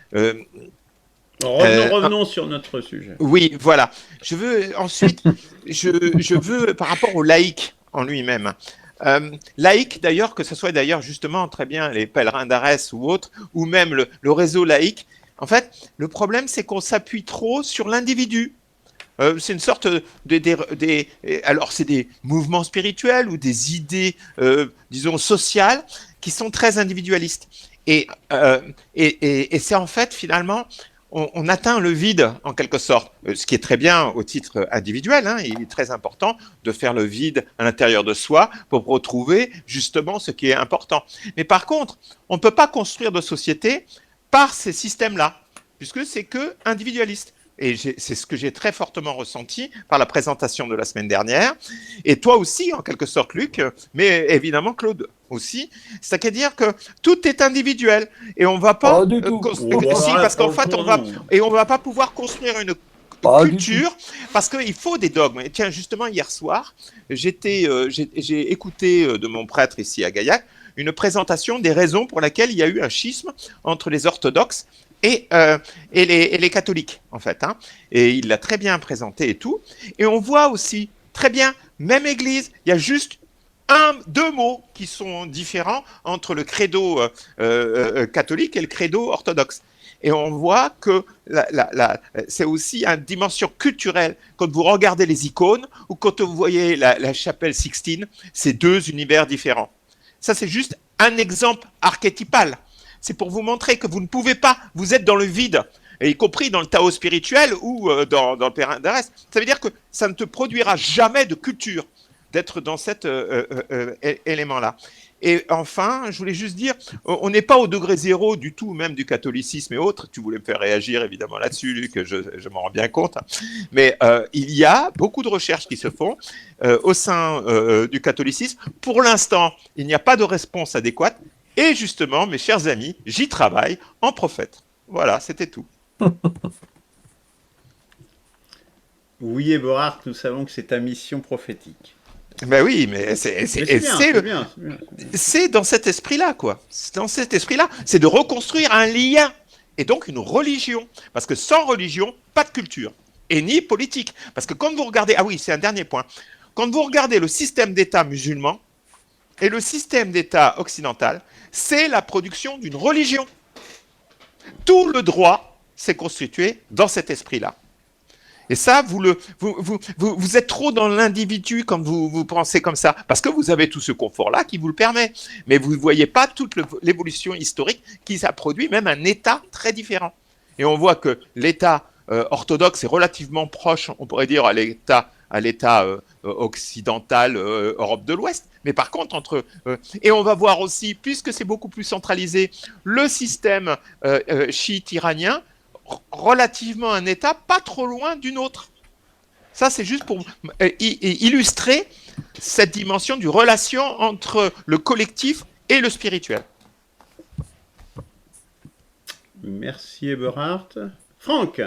Revenons sur notre sujet. Oui, voilà. Je veux ensuite, je veux par rapport au laïc en lui-même. Laïque d'ailleurs, que ce soit d'ailleurs justement très bien les pèlerins d'Arès ou autres, ou même le réseau laïque, en fait, le problème c'est qu'on s'appuie trop sur l'individu. C'est une sorte alors c'est des mouvements spirituels ou des idées, disons, sociales qui sont très individualistes. Et c'est en fait finalement, on atteint le vide en quelque sorte, ce qui est très bien au titre individuel. Il est très important de faire le vide à l'intérieur de soi pour retrouver justement ce qui est important. Mais par contre, on ne peut pas construire de société par ces systèmes-là, puisque c'est que individualiste. Et c'est ce que j'ai très fortement ressenti par la présentation de la semaine dernière. Et toi aussi, en quelque sorte, Luc, mais évidemment Claude aussi. C'est-à-dire que tout est individuel. Et on ne va pas... parce qu'en fait, on va pas pouvoir construire une culture, parce qu'il faut des dogmes. Et tiens, justement, hier soir, j'ai écouté de mon prêtre ici à Gaillac une présentation des raisons pour lesquelles il y a eu un schisme entre les orthodoxes et les catholiques, en fait. Et il l'a très bien présenté et tout. Et on voit aussi, très bien, même église, il y a juste deux mots qui sont différents entre le credo catholique et le credo orthodoxe. Et on voit que c'est aussi une dimension culturelle. Quand vous regardez les icônes ou quand vous voyez la chapelle Sixtine, c'est deux univers différents. Ça, c'est juste un exemple archétypal. C'est pour vous montrer que vous ne pouvez pas, vous êtes dans le vide, et y compris dans le Tao spirituel ou dans le Pèlerin d'Arès. Ça veut dire que ça ne te produira jamais de culture d'être dans cet élément-là. Et enfin, je voulais juste dire, on n'est pas au degré zéro du tout, même du catholicisme et autres. Tu voulais me faire réagir évidemment là-dessus, Luc, je m'en rends bien compte. Mais il y a beaucoup de recherches qui se font au sein du catholicisme. Pour l'instant, il n'y a pas de réponse adéquate. Et justement, mes chers amis, j'y travaille en prophète. Voilà, c'était tout. Oui, Eberhard, nous savons que c'est ta mission prophétique. Ben oui, mais Mais c'est bien, c'est bien, c'est bien. c'est dans cet esprit-là, quoi. C'est dans cet esprit-là. C'est de reconstruire un lien et donc une religion. Parce que sans religion, pas de culture. Et ni politique. Parce que quand vous regardez... Ah oui, c'est un dernier point. Quand vous regardez le système d'État musulman et le système d'État occidental, c'est la production d'une religion. Tout le droit s'est constitué dans cet esprit-là. Et ça, vous êtes trop dans l'individu quand vous pensez comme ça, parce que vous avez tout ce confort-là qui vous le permet. Mais vous ne voyez pas toute l'évolution historique qui a produit même un État très différent. Et on voit que l'État orthodoxe est relativement proche, on pourrait dire, à l'État occidental, Europe de l'Ouest. Mais par contre, et on va voir aussi, puisque c'est beaucoup plus centralisé, le système chiite iranien, relativement un État pas trop loin d'une autre. Ça, c'est juste pour illustrer cette dimension du relation entre le collectif et le spirituel. Merci, Eberhard. Franck.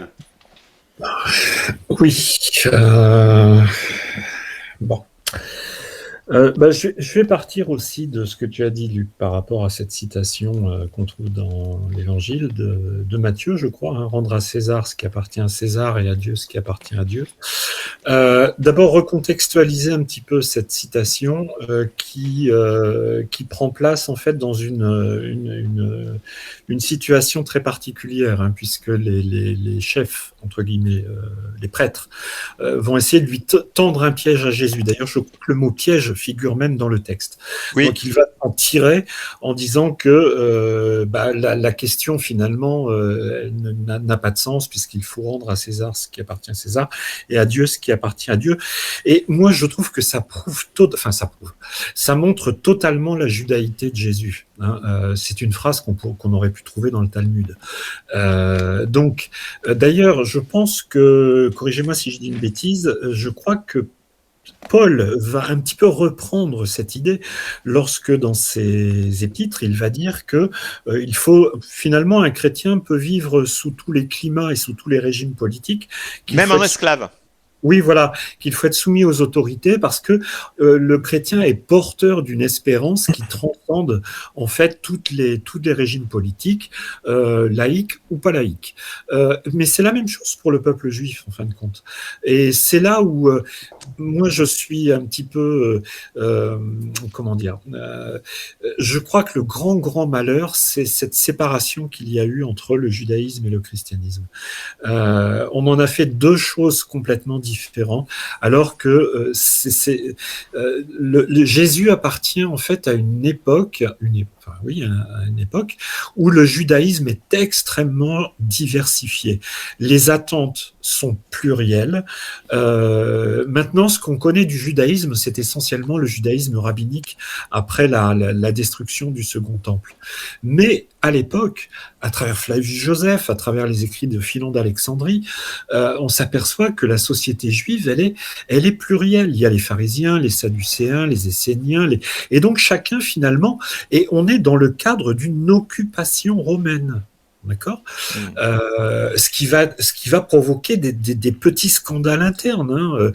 Oui. Bon. Je vais partir aussi de ce que tu as dit, Luc, par rapport à cette citation qu'on trouve dans l'évangile de Matthieu, je crois, hein, rendre à César ce qui appartient à César et à Dieu ce qui appartient à Dieu. D'abord, recontextualiser un petit peu cette citation qui prend place en fait dans une situation très particulière, hein, puisque les chefs, entre guillemets, les prêtres, vont essayer de lui tendre un piège à Jésus. D'ailleurs, je crois que le mot piège figure même dans le texte. Oui. Donc il va en tirer en disant que la question finalement n'a pas de sens, puisqu'il faut rendre à César ce qui appartient à César et à Dieu ce qui appartient à Dieu. Et moi je trouve que ça montre totalement la judaïté de Jésus. Hein. C'est une phrase qu'on aurait pu trouver dans le Talmud. D'ailleurs, je pense que, corrigez-moi si je dis une bêtise, je crois que Paul va un petit peu reprendre cette idée lorsque dans ses épîtres, il va dire que il faut finalement un chrétien peut vivre sous tous les climats et sous tous les régimes politiques. Même en esclave. Oui, voilà, qu'il faut être soumis aux autorités parce que le chrétien est porteur d'une espérance qui transcende en fait toutes les régimes politiques, laïques ou pas laïques. Mais c'est la même chose pour le peuple juif en fin de compte. Et c'est là où moi je suis un petit peu, comment dire, je crois que le grand malheur, c'est cette séparation qu'il y a eu entre le judaïsme et le christianisme. On en a fait deux choses complètement différents, alors que Jésus appartient en fait à une époque, à une époque où le judaïsme est extrêmement diversifié. Les attentes sont plurielles. Maintenant, ce qu'on connaît du judaïsme, c'est essentiellement le judaïsme rabbinique après la destruction du Second Temple. Mais à l'époque, à travers Flavius Joseph, à travers les écrits de Philon d'Alexandrie, on s'aperçoit que la société juive, elle est plurielle. Il y a les pharisiens, les sadducéens, les esséniens, et donc chacun finalement, et on est dans le cadre d'une occupation romaine. D'accord. Ce qui va provoquer des petits scandales internes. Hein.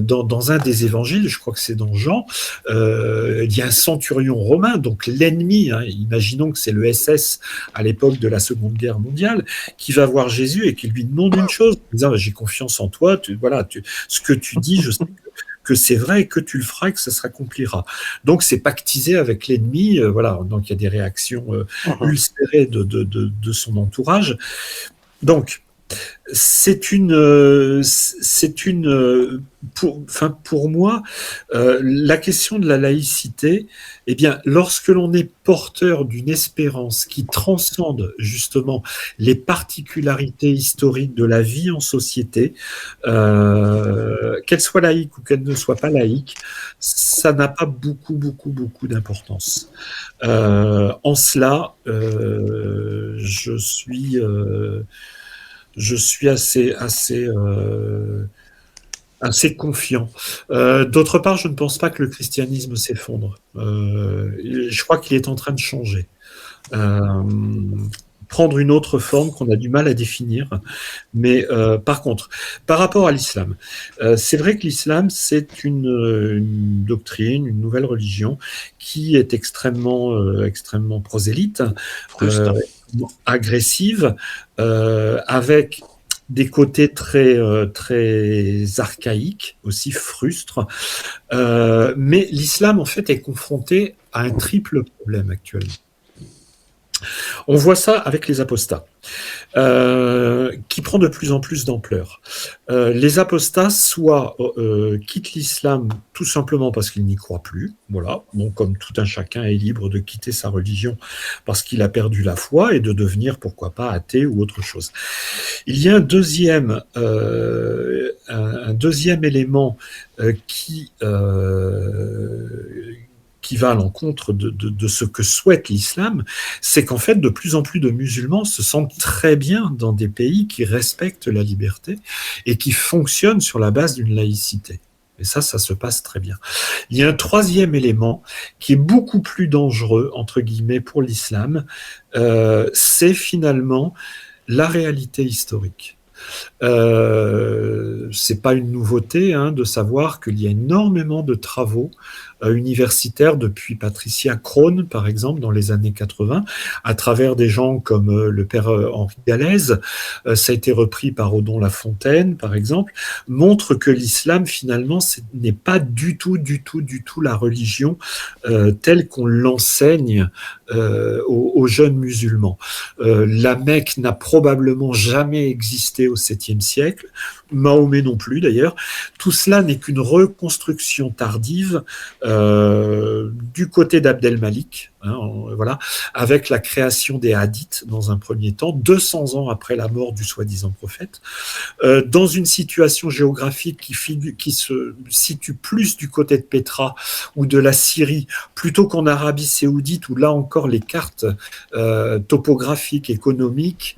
Dans un des évangiles, je crois que c'est dans Jean, il y a un centurion romain, donc l'ennemi, hein, imaginons que c'est le SS à l'époque de la Seconde Guerre mondiale, qui va voir Jésus et qui lui demande une chose, disant, j'ai confiance en toi, ce que tu dis, je sais que c'est vrai, que tu le feras et que ça se accomplira. Donc c'est pactisé avec l'ennemi, voilà. Donc il y a des réactions ulcérées de son entourage. Donc pour moi, la question de la laïcité, eh bien, lorsque l'on est porteur d'une espérance qui transcende justement les particularités historiques de la vie en société, qu'elle soit laïque ou qu'elle ne soit pas laïque, ça n'a pas beaucoup d'importance. En cela, je suis assez confiant. D'autre part, je ne pense pas que le christianisme s'effondre. Je crois qu'il est en train de changer. Prendre une autre forme qu'on a du mal à définir. Mais par contre, par rapport à l'islam, c'est vrai que l'islam, c'est une doctrine, une nouvelle religion qui est extrêmement prosélyte, agressive, avec des côtés très archaïques, aussi frustres. Mais l'islam, en fait, est confronté à un triple problème actuellement. On voit ça avec les apostats, qui prend de plus en plus d'ampleur. Les apostats, soit quittent l'islam tout simplement parce qu'ils n'y croient plus, voilà. Bon, comme tout un chacun est libre de quitter sa religion parce qu'il a perdu la foi et de devenir, pourquoi pas, athée ou autre chose. Il y a un deuxième élément qui va à l'encontre de ce que souhaite l'islam, c'est qu'en fait, de plus en plus de musulmans se sentent très bien dans des pays qui respectent la liberté et qui fonctionnent sur la base d'une laïcité. Et ça se passe très bien. Il y a un troisième élément qui est beaucoup plus dangereux, entre guillemets, pour l'islam, c'est finalement la réalité historique. C'est pas une nouveauté de savoir qu'il y a énormément de travaux universitaires depuis Patricia Crone, par exemple, dans les années 80, à travers des gens comme le père Henri Gallès, ça a été repris par Odon Lafontaine, par exemple, montre que l'islam, finalement, n'est pas du tout la religion telle qu'on l'enseigne aux jeunes musulmans. La Mecque n'a probablement jamais existé au 7e siècle, Mahomet non plus d'ailleurs. Tout cela n'est qu'une reconstruction tardive du côté d'Abdel Malik, voilà, avec la création des hadiths dans un premier temps, 200 ans après la mort du soi-disant prophète, dans une situation géographique qui se situe plus du côté de Pétra ou de la Syrie, plutôt qu'en Arabie saoudite, où là encore les cartes topographiques, économiques,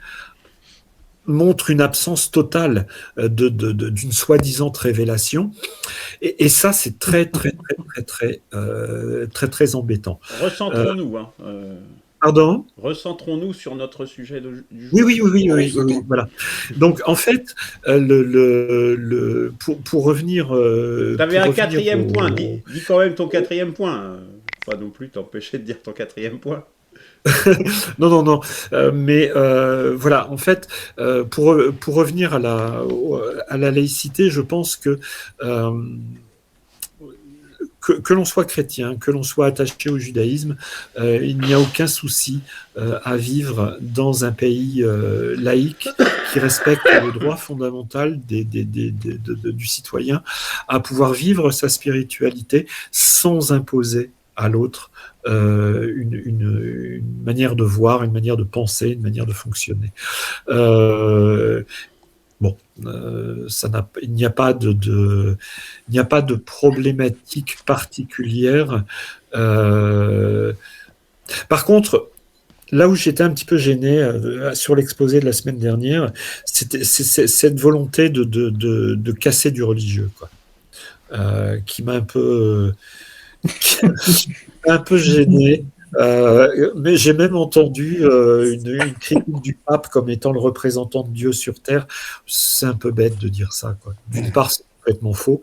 montre une absence totale d'une soi-disant révélation, et ça c'est très embêtant. Recentrons-nous. Pardon ? Recentrons-nous sur notre sujet du jour. Oui, voilà. Donc en fait, pour revenir. T'avais un quatrième point. Dis quand même ton quatrième point. Pas non plus t'empêcher de dire ton quatrième point. Non. Mais voilà, en fait, pour revenir à la laïcité, je pense que l'on soit chrétien, que l'on soit attaché au judaïsme, il n'y a aucun souci à vivre dans un pays laïque qui respecte le droit fondamental du citoyen à pouvoir vivre sa spiritualité sans imposer à l'autre une manière de voir, une manière de penser, une manière de fonctionner. Il n'y a pas de problématique particulière. Par contre, là où j'étais un petit peu gêné sur l'exposé de la semaine dernière, c'est cette volonté de casser du religieux, quoi, qui m'a un peu gêné. Mais j'ai même entendu une critique du pape comme étant le représentant de Dieu sur Terre. C'est un peu bête de dire ça, quoi. D'une part, c'est complètement faux.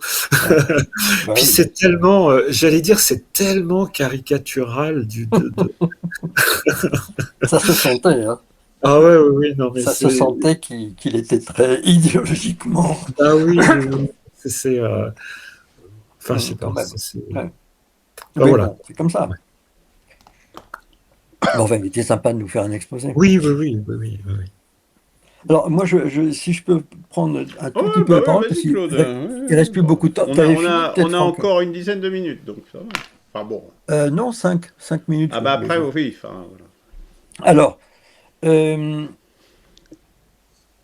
Puis c'est tellement, j'allais dire, c'est tellement caricatural Ça se sentait, hein. Ah oui, non, mais ça se sentait qu'il était très idéologiquement. Ah oui, c'est. Enfin, je sais pas. Voilà. Bon, c'est comme ça. Bon, enfin, il était sympa de nous faire un exposé. Oui. Alors, moi, si je peux prendre un Oh, tout petit peu bah la ouais, parole, parce vas-y, qu'il Claude. ne reste plus beaucoup de temps. Tu avais fini, peut-être, On a Franck? encore une dizaine de minutes, donc ça va. Enfin bon. Non, 5 minutes. Ah bah après, oui, enfin, voilà. Alors, euh,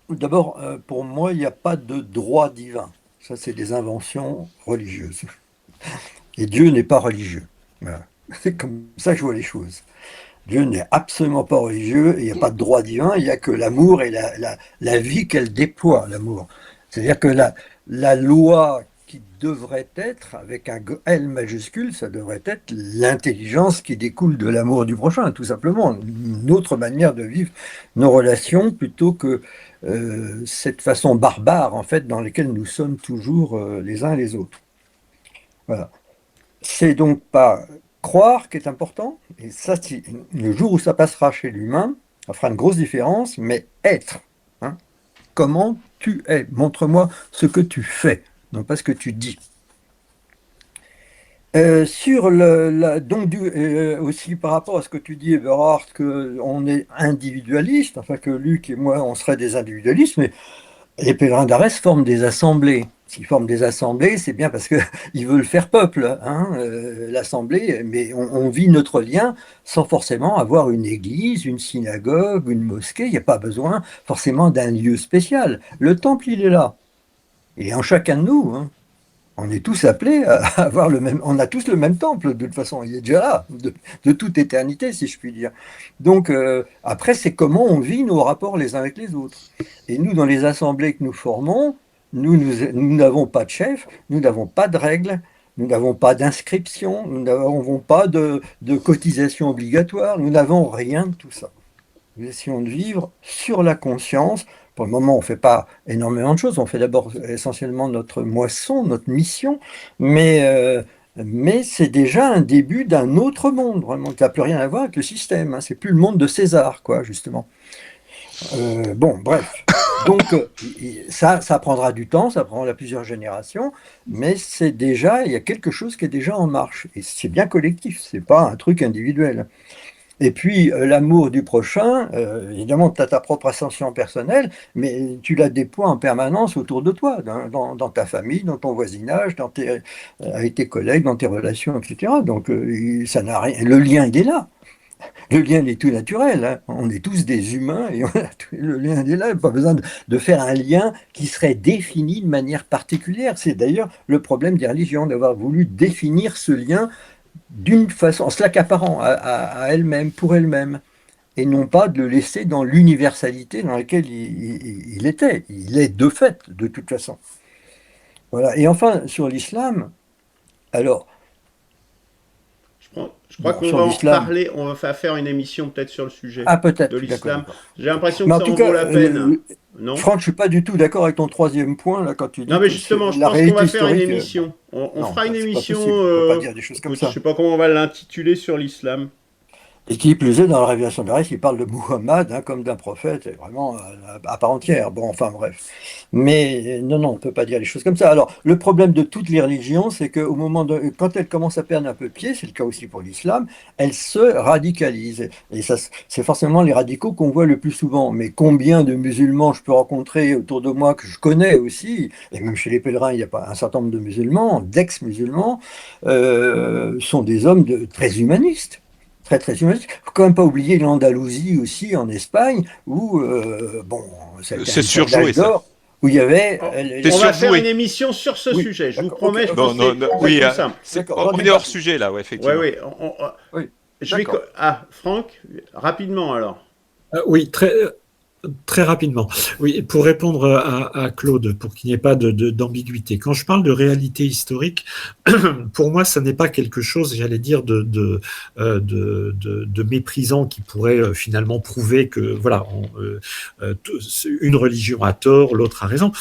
d'abord, pour moi, il n'y a pas de droit divin. Ça, c'est des inventions religieuses. Et Dieu n'est pas religieux. Voilà. C'est comme ça que je vois les choses. Dieu n'est absolument pas religieux, et il n'y a pas de droit divin, il n'y a que l'amour et la vie qu'elle déploie, l'amour. C'est-à-dire que la loi qui devrait être, avec un L majuscule, ça devrait être l'intelligence qui découle de l'amour du prochain, tout simplement. Une autre manière de vivre nos relations plutôt que cette façon barbare, en fait, dans laquelle nous sommes toujours les uns les autres. Voilà. C'est donc pas croire qui est important, et ça, le jour où ça passera chez l'humain, ça fera une grosse différence, mais être. Hein. Comment tu es? Montre-moi ce que tu fais, non pas ce que tu dis. Sur donc aussi par rapport à ce que tu dis, Eberhard, qu'on est individualiste, enfin que Luc et moi, on serait des individualistes, mais les pèlerins d'Arès forment des assemblées. S'ils forment des assemblées, c'est bien parce qu'ils veulent faire peuple, hein, l'assemblée, mais on vit notre lien sans forcément avoir une église, une synagogue, une mosquée. Il n'y a pas besoin forcément d'un lieu spécial. Le temple, il est là. Il est en chacun de nous. Hein. On est tous appelés à avoir le même. On a tous le même temple, de toute façon. Il est déjà là, de toute éternité, si je puis dire. Donc, après, c'est comment on vit nos rapports les uns avec les autres. Et nous, dans les assemblées que nous formons, nous n'avons pas de chef, nous n'avons pas de règles, nous n'avons pas d'inscription, nous n'avons pas de cotisation obligatoire, nous n'avons rien de tout ça. Nous essayons de vivre sur la conscience. Pour le moment, on ne fait pas énormément de choses. On fait d'abord essentiellement notre moisson, notre mission, mais c'est déjà un début d'un autre monde. Vraiment, ça n'a plus rien à voir avec le système. Hein. C'est plus le monde de César, quoi, justement. Bon, bref. Donc, ça prendra du temps, ça prendra plusieurs générations, mais il y a quelque chose qui est déjà en marche. Et c'est bien collectif, c'est pas un truc individuel. Et puis, l'amour du prochain, évidemment, tu as ta propre ascension personnelle, mais tu la déploies en permanence autour de toi, dans ta famille, dans ton voisinage, avec tes collègues, dans tes relations, etc. Donc, ça n'a rien. Le lien, il est là. Le lien, il est tout naturel. Hein. On est tous des humains et le lien, il est là. Il n'y a pas besoin de faire un lien qui serait défini de manière particulière. C'est d'ailleurs le problème des religions, d'avoir voulu définir ce lien d'une façon, en se l'accaparant à elle-même, pour elle-même, et non pas de le laisser dans l'universalité dans laquelle il était. Il est de fait, de toute façon. Voilà. Et enfin, sur l'islam, alors, Je crois qu'on va en reparler, on va faire une émission peut-être sur le sujet peut-être, de l'islam. d'accord. J'ai l'impression Mais que ça en vaut la peine. Non, Franck, je ne suis pas du tout d'accord avec ton troisième point, là, quand tu dis non mais que justement, je la pense qu'on réalité va faire une historique. émission. On Non, fera une c'est pas émission, possible, on peut pas dire des choses comme écoute, ça. je sais pas comment on va l'intituler sur l'islam. Et qui plus est, dans la révélation de l'Arès, il parle de Muhammad hein, comme d'un prophète, et vraiment à part entière. Bon, enfin bref. Mais non, on ne peut pas dire les choses comme ça. Alors, le problème de toutes les religions, c'est qu'au moment quand elles commencent à perdre un peu pied, c'est le cas aussi pour l'islam, elles se radicalisent. Et ça, c'est forcément les radicaux qu'on voit le plus souvent. Mais combien de musulmans je peux rencontrer autour de moi, que je connais aussi, et même chez les pèlerins, il y a pas un certain nombre de musulmans, d'ex-musulmans, sont des hommes très humanistes. Très, très humaniste. Il ne faut quand même pas oublier l'Andalousie aussi, en Espagne, où, c'est surjoué, ça. Où il y avait... on va faire une émission sur ce sujet, je vous promets. Oui, on est hors sujet, là, ouais, effectivement. Oui. Franck, rapidement, alors. Oui, très rapidement. Oui, pour répondre à Claude, pour qu'il n'y ait pas d'ambiguïté. Quand je parle de réalité historique, pour moi, ça n'est pas quelque chose, j'allais dire, de méprisant qui pourrait finalement prouver que voilà, une religion a tort, l'autre a raison.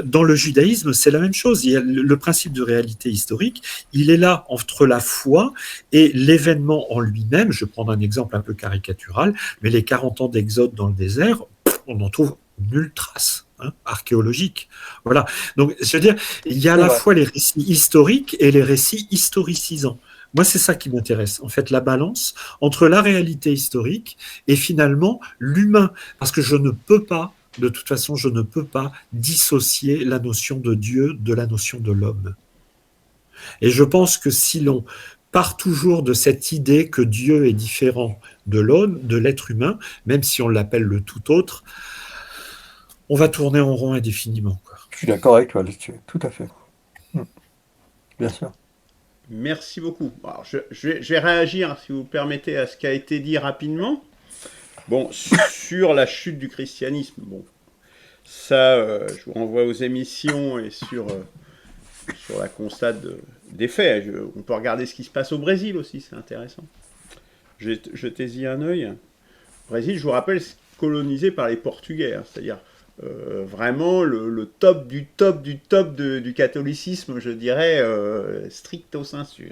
Dans le judaïsme, c'est la même chose. Il y a le principe de réalité historique. Il est là entre la foi et l'événement en lui-même. Je vais prendre un exemple un peu caricatural, mais les 40 ans d'exode dans le désert, on n'en trouve nulle trace archéologique. Voilà. Donc, je veux dire, il y a à la fois les récits historiques et les récits historicisants. Moi, c'est ça qui m'intéresse. En fait, la balance entre la réalité historique et finalement l'humain. Parce que je ne peux pas de toute façon, je ne peux pas dissocier la notion de Dieu de la notion de l'homme. Et je pense que si l'on part toujours de cette idée que Dieu est différent de l'homme, de l'être humain, même si on l'appelle le tout autre, on va tourner en rond indéfiniment, quoi. Je suis d'accord avec toi là-dessus, tout à fait. Bien sûr. Merci beaucoup. Alors, je vais réagir, si vous le permettez, à ce qui a été dit rapidement. Bon, sur la chute du christianisme, bon, ça, je vous renvoie aux émissions et sur la constat des faits. On peut regarder ce qui se passe au Brésil aussi, c'est intéressant. Jetez-y un œil. Le Brésil, je vous rappelle, c'est colonisé par les Portugais, hein, c'est-à-dire vraiment le top du top du top du catholicisme, je dirais, stricto sensu.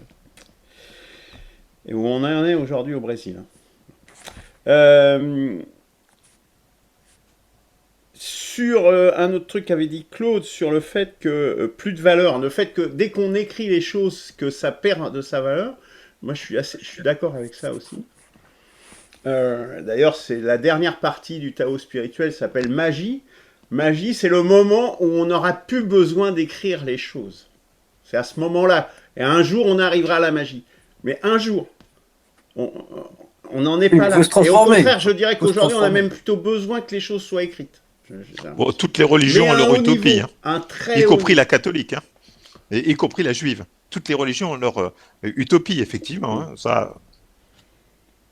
Et où on en est aujourd'hui au Brésil. Sur un autre truc qu'avait dit Claude, sur le fait que plus de valeur, le fait que dès qu'on écrit les choses, que ça perd de sa valeur, moi je suis d'accord avec ça aussi. D'ailleurs, c'est la dernière partie du Tao spirituel, s'appelle magie. Magie, c'est le moment où on n'aura plus besoin d'écrire les choses. C'est à ce moment-là. Et un jour, on arrivera à la magie. Mais un jour, on n'en est pas là. Et au contraire, je dirais qu'aujourd'hui, on a même plutôt besoin que les choses soient écrites. Bon, toutes les religions ont leur utopie, y compris la catholique, et y compris la juive. Toutes les religions ont leur utopie, effectivement. Ça...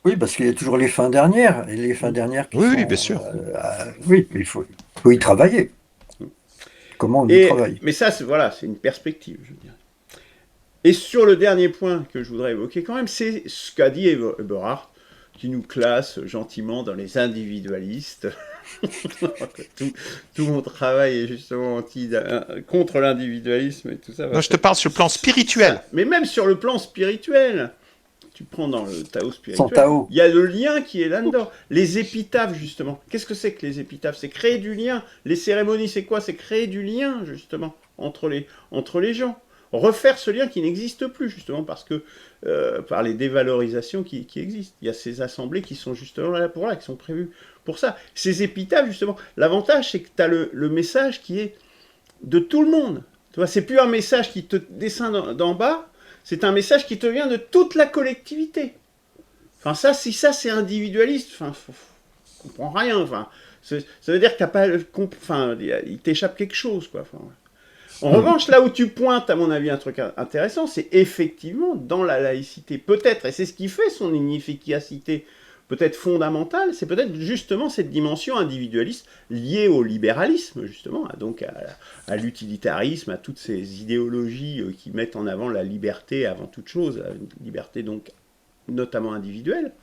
Oui, parce qu'il y a toujours les fins dernières, et les fins dernières qui sont... Oui, bien sûr. Oui, mais il faut y travailler. Comment on y travaille? Mais ça, voilà, c'est une perspective, je dirais. Et sur le dernier point que je voudrais évoquer quand même, c'est ce qu'a dit Eberhard, qui nous classe gentiment dans les individualistes. tout mon travail est justement contre l'individualisme et tout ça. Non, je te parle sur le plan spirituel. Mais même sur le plan spirituel, tu prends dans le Tao spirituel, il y a le lien qui est là-dedans. Les épitaphes, justement. Qu'est-ce que c'est que les épitaphes? C'est créer du lien. Les cérémonies, c'est quoi? C'est créer du lien, justement, entre les gens. Refaire ce lien qui n'existe plus, justement, parce que par les dévalorisations qui existent. Il y a ces assemblées qui sont justement là pour là, qui sont prévues pour ça. Ces épitaphes, justement, l'avantage, c'est que tu as le message qui est de tout le monde. Tu vois, c'est plus un message qui te descend d'en bas, c'est un message qui te vient de toute la collectivité. Enfin, si ça c'est individualiste, enfin, je comprends rien. Enfin, ça veut dire que t'as pas, enfin, il t'échappe quelque chose, quoi. Enfin, en revanche, là où tu pointes, à mon avis, un truc intéressant, c'est effectivement dans la laïcité, peut-être, et c'est ce qui fait son inefficacité, peut-être fondamentale, c'est peut-être justement cette dimension individualiste liée au libéralisme, justement, donc à l'utilitarisme, à toutes ces idéologies qui mettent en avant la liberté avant toute chose, la liberté donc notamment individuelle.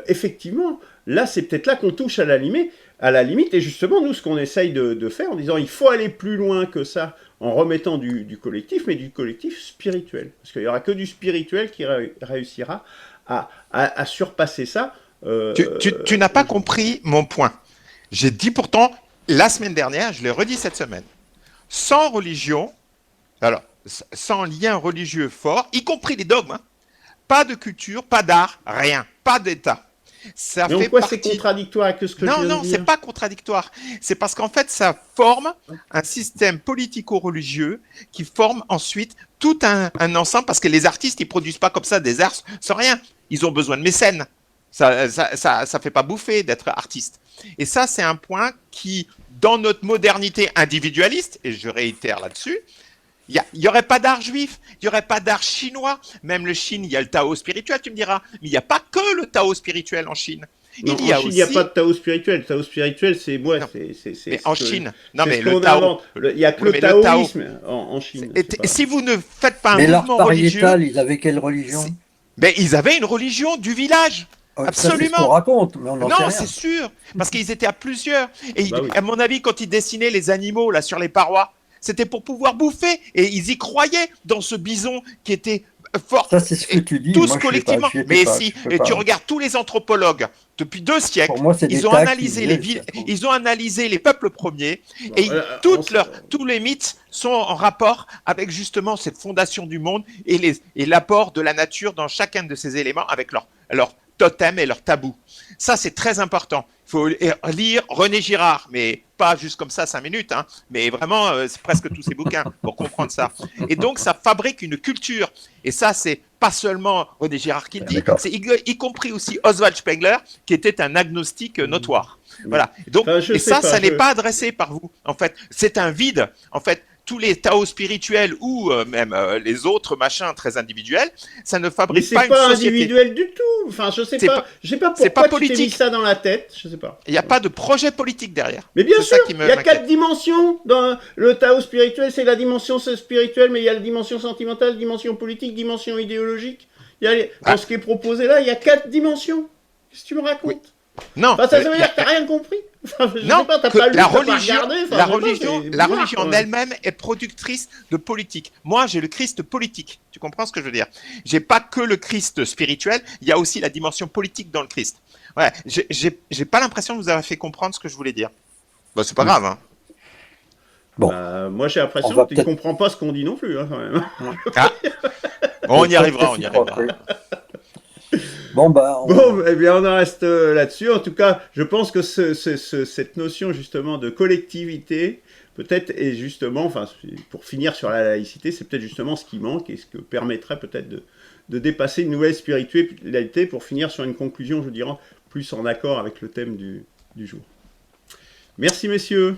Effectivement, là, c'est peut-être là qu'on touche à la limite, et justement, nous, ce qu'on essaye de faire, en disant il faut aller plus loin que ça, en remettant du collectif, mais du collectif spirituel. Parce qu'il n'y aura que du spirituel qui réussira à surpasser ça. Tu n'as pas compris mon point. J'ai dit pourtant, la semaine dernière, je l'ai redit cette semaine, sans religion, alors, sans lien religieux fort, y compris les dogmes, pas de culture, pas d'art, rien, pas d'État. Ça mais fait en quoi partie... c'est contradictoire avec ce que je viens de dire? Non, c'est pas contradictoire. C'est parce qu'en fait, ça forme un système politico-religieux qui forme ensuite tout un ensemble, parce que les artistes, ils produisent pas comme ça des arts sans rien. Ils ont besoin de mécènes. Ça fait pas bouffer d'être artiste. Et ça, c'est un point qui, dans notre modernité individualiste, et je réitère là-dessus, il n'y aurait pas d'art juif, il n'y aurait pas d'art chinois. Même le Chine, il y a le Tao spirituel, tu me diras. Mais il n'y a pas que le Tao spirituel en Chine. Non, en Chine, il n'y a pas de Tao spirituel. Le Tao spirituel, c'est... Ouais, mais en Chine... Non, mais le Tao... Il n'y a que le taoïsme en Chine. Et si vous ne faites pas un mais mouvement religieux... Mais ils avaient quelle religion? Ben, ils avaient une religion du village. Absolument. C'est ce qu'on raconte, mais on n'en sait rien. Non, c'est sûr, parce qu'ils étaient à plusieurs. Et bah oui. À mon avis, quand ils dessinaient les animaux là sur les parois, c'était pour pouvoir bouffer. Et ils y croyaient dans ce bison qui était fort. Ça, c'est ce que tu dis. Tous moi, collectivement. Mais si, et tu regardes tous les anthropologues depuis 2 siècles, ils ont analysé les peuples premiers et tous les mythes sont en rapport avec justement cette fondation du monde et l'apport de la nature dans chacun de ces éléments avec leur totems et leurs tabous. Ça, c'est très important. Il faut lire René Girard, mais pas juste comme ça 5 minutes, hein, mais vraiment c'est presque tous ses bouquins pour comprendre ça. Et donc, ça fabrique une culture. Et ça, c'est pas seulement René Girard qui le dit, c'est y compris aussi Oswald Spengler, qui était un agnostique notoire. Voilà. Donc, Enfin, et ça, ça n'est pas adressé par vous. En fait, c'est un vide. En fait, tous les Tao spirituels ou même les autres machins très individuels, ça ne fabrique mais pas une pas société. individuel du tout. Enfin, je sais pas c'est pas pourquoi tu t'es mis politique. ça dans la tête. Je sais pas. Il n'y a pas de projet politique derrière. Mais bien C'est sûr, ça qui il me y a m'inquiète. 4 dimensions dans le Tao spirituel. C'est la dimension spirituelle, mais il y a la dimension sentimentale, dimension politique, dimension idéologique. Il y a dans ce qui est proposé là, il y a 4 dimensions. Qu'est-ce que tu me racontes? Oui. Non, Enfin, ça veut dire que t'as rien compris. Enfin, je non, sais pas, t'as que pas lu, la t'as pas religion, regardé. Enfin, la je sais pas, religion, c'est la bizarre, religion quand en même. elle-même est productrice de politique. Moi, j'ai le Christ politique. Tu comprends ce que je veux dire? J'ai pas que le Christ spirituel. Il y a aussi la dimension politique dans le Christ. Ouais, j'ai pas l'impression que vous avez fait comprendre ce que je voulais dire. Bah, c'est pas grave. Hein. Bon, Moi, j'ai on l'impression va que tu peut-être- comprends pas ce qu'on dit non plus, hein, quand même. Ah. Bon, on y peut-être arrivera, on y y arrivera. croire, oui. Bon, bah, Bon, eh bien, on en reste là-dessus. En tout cas, je pense que cette notion, justement, de collectivité, peut-être, et justement, enfin, pour finir sur la laïcité, c'est peut-être justement ce qui manque et ce que permettrait peut-être de dépasser une nouvelle spiritualité pour finir sur une conclusion, je dirais, plus en accord avec le thème du jour. Merci, messieurs.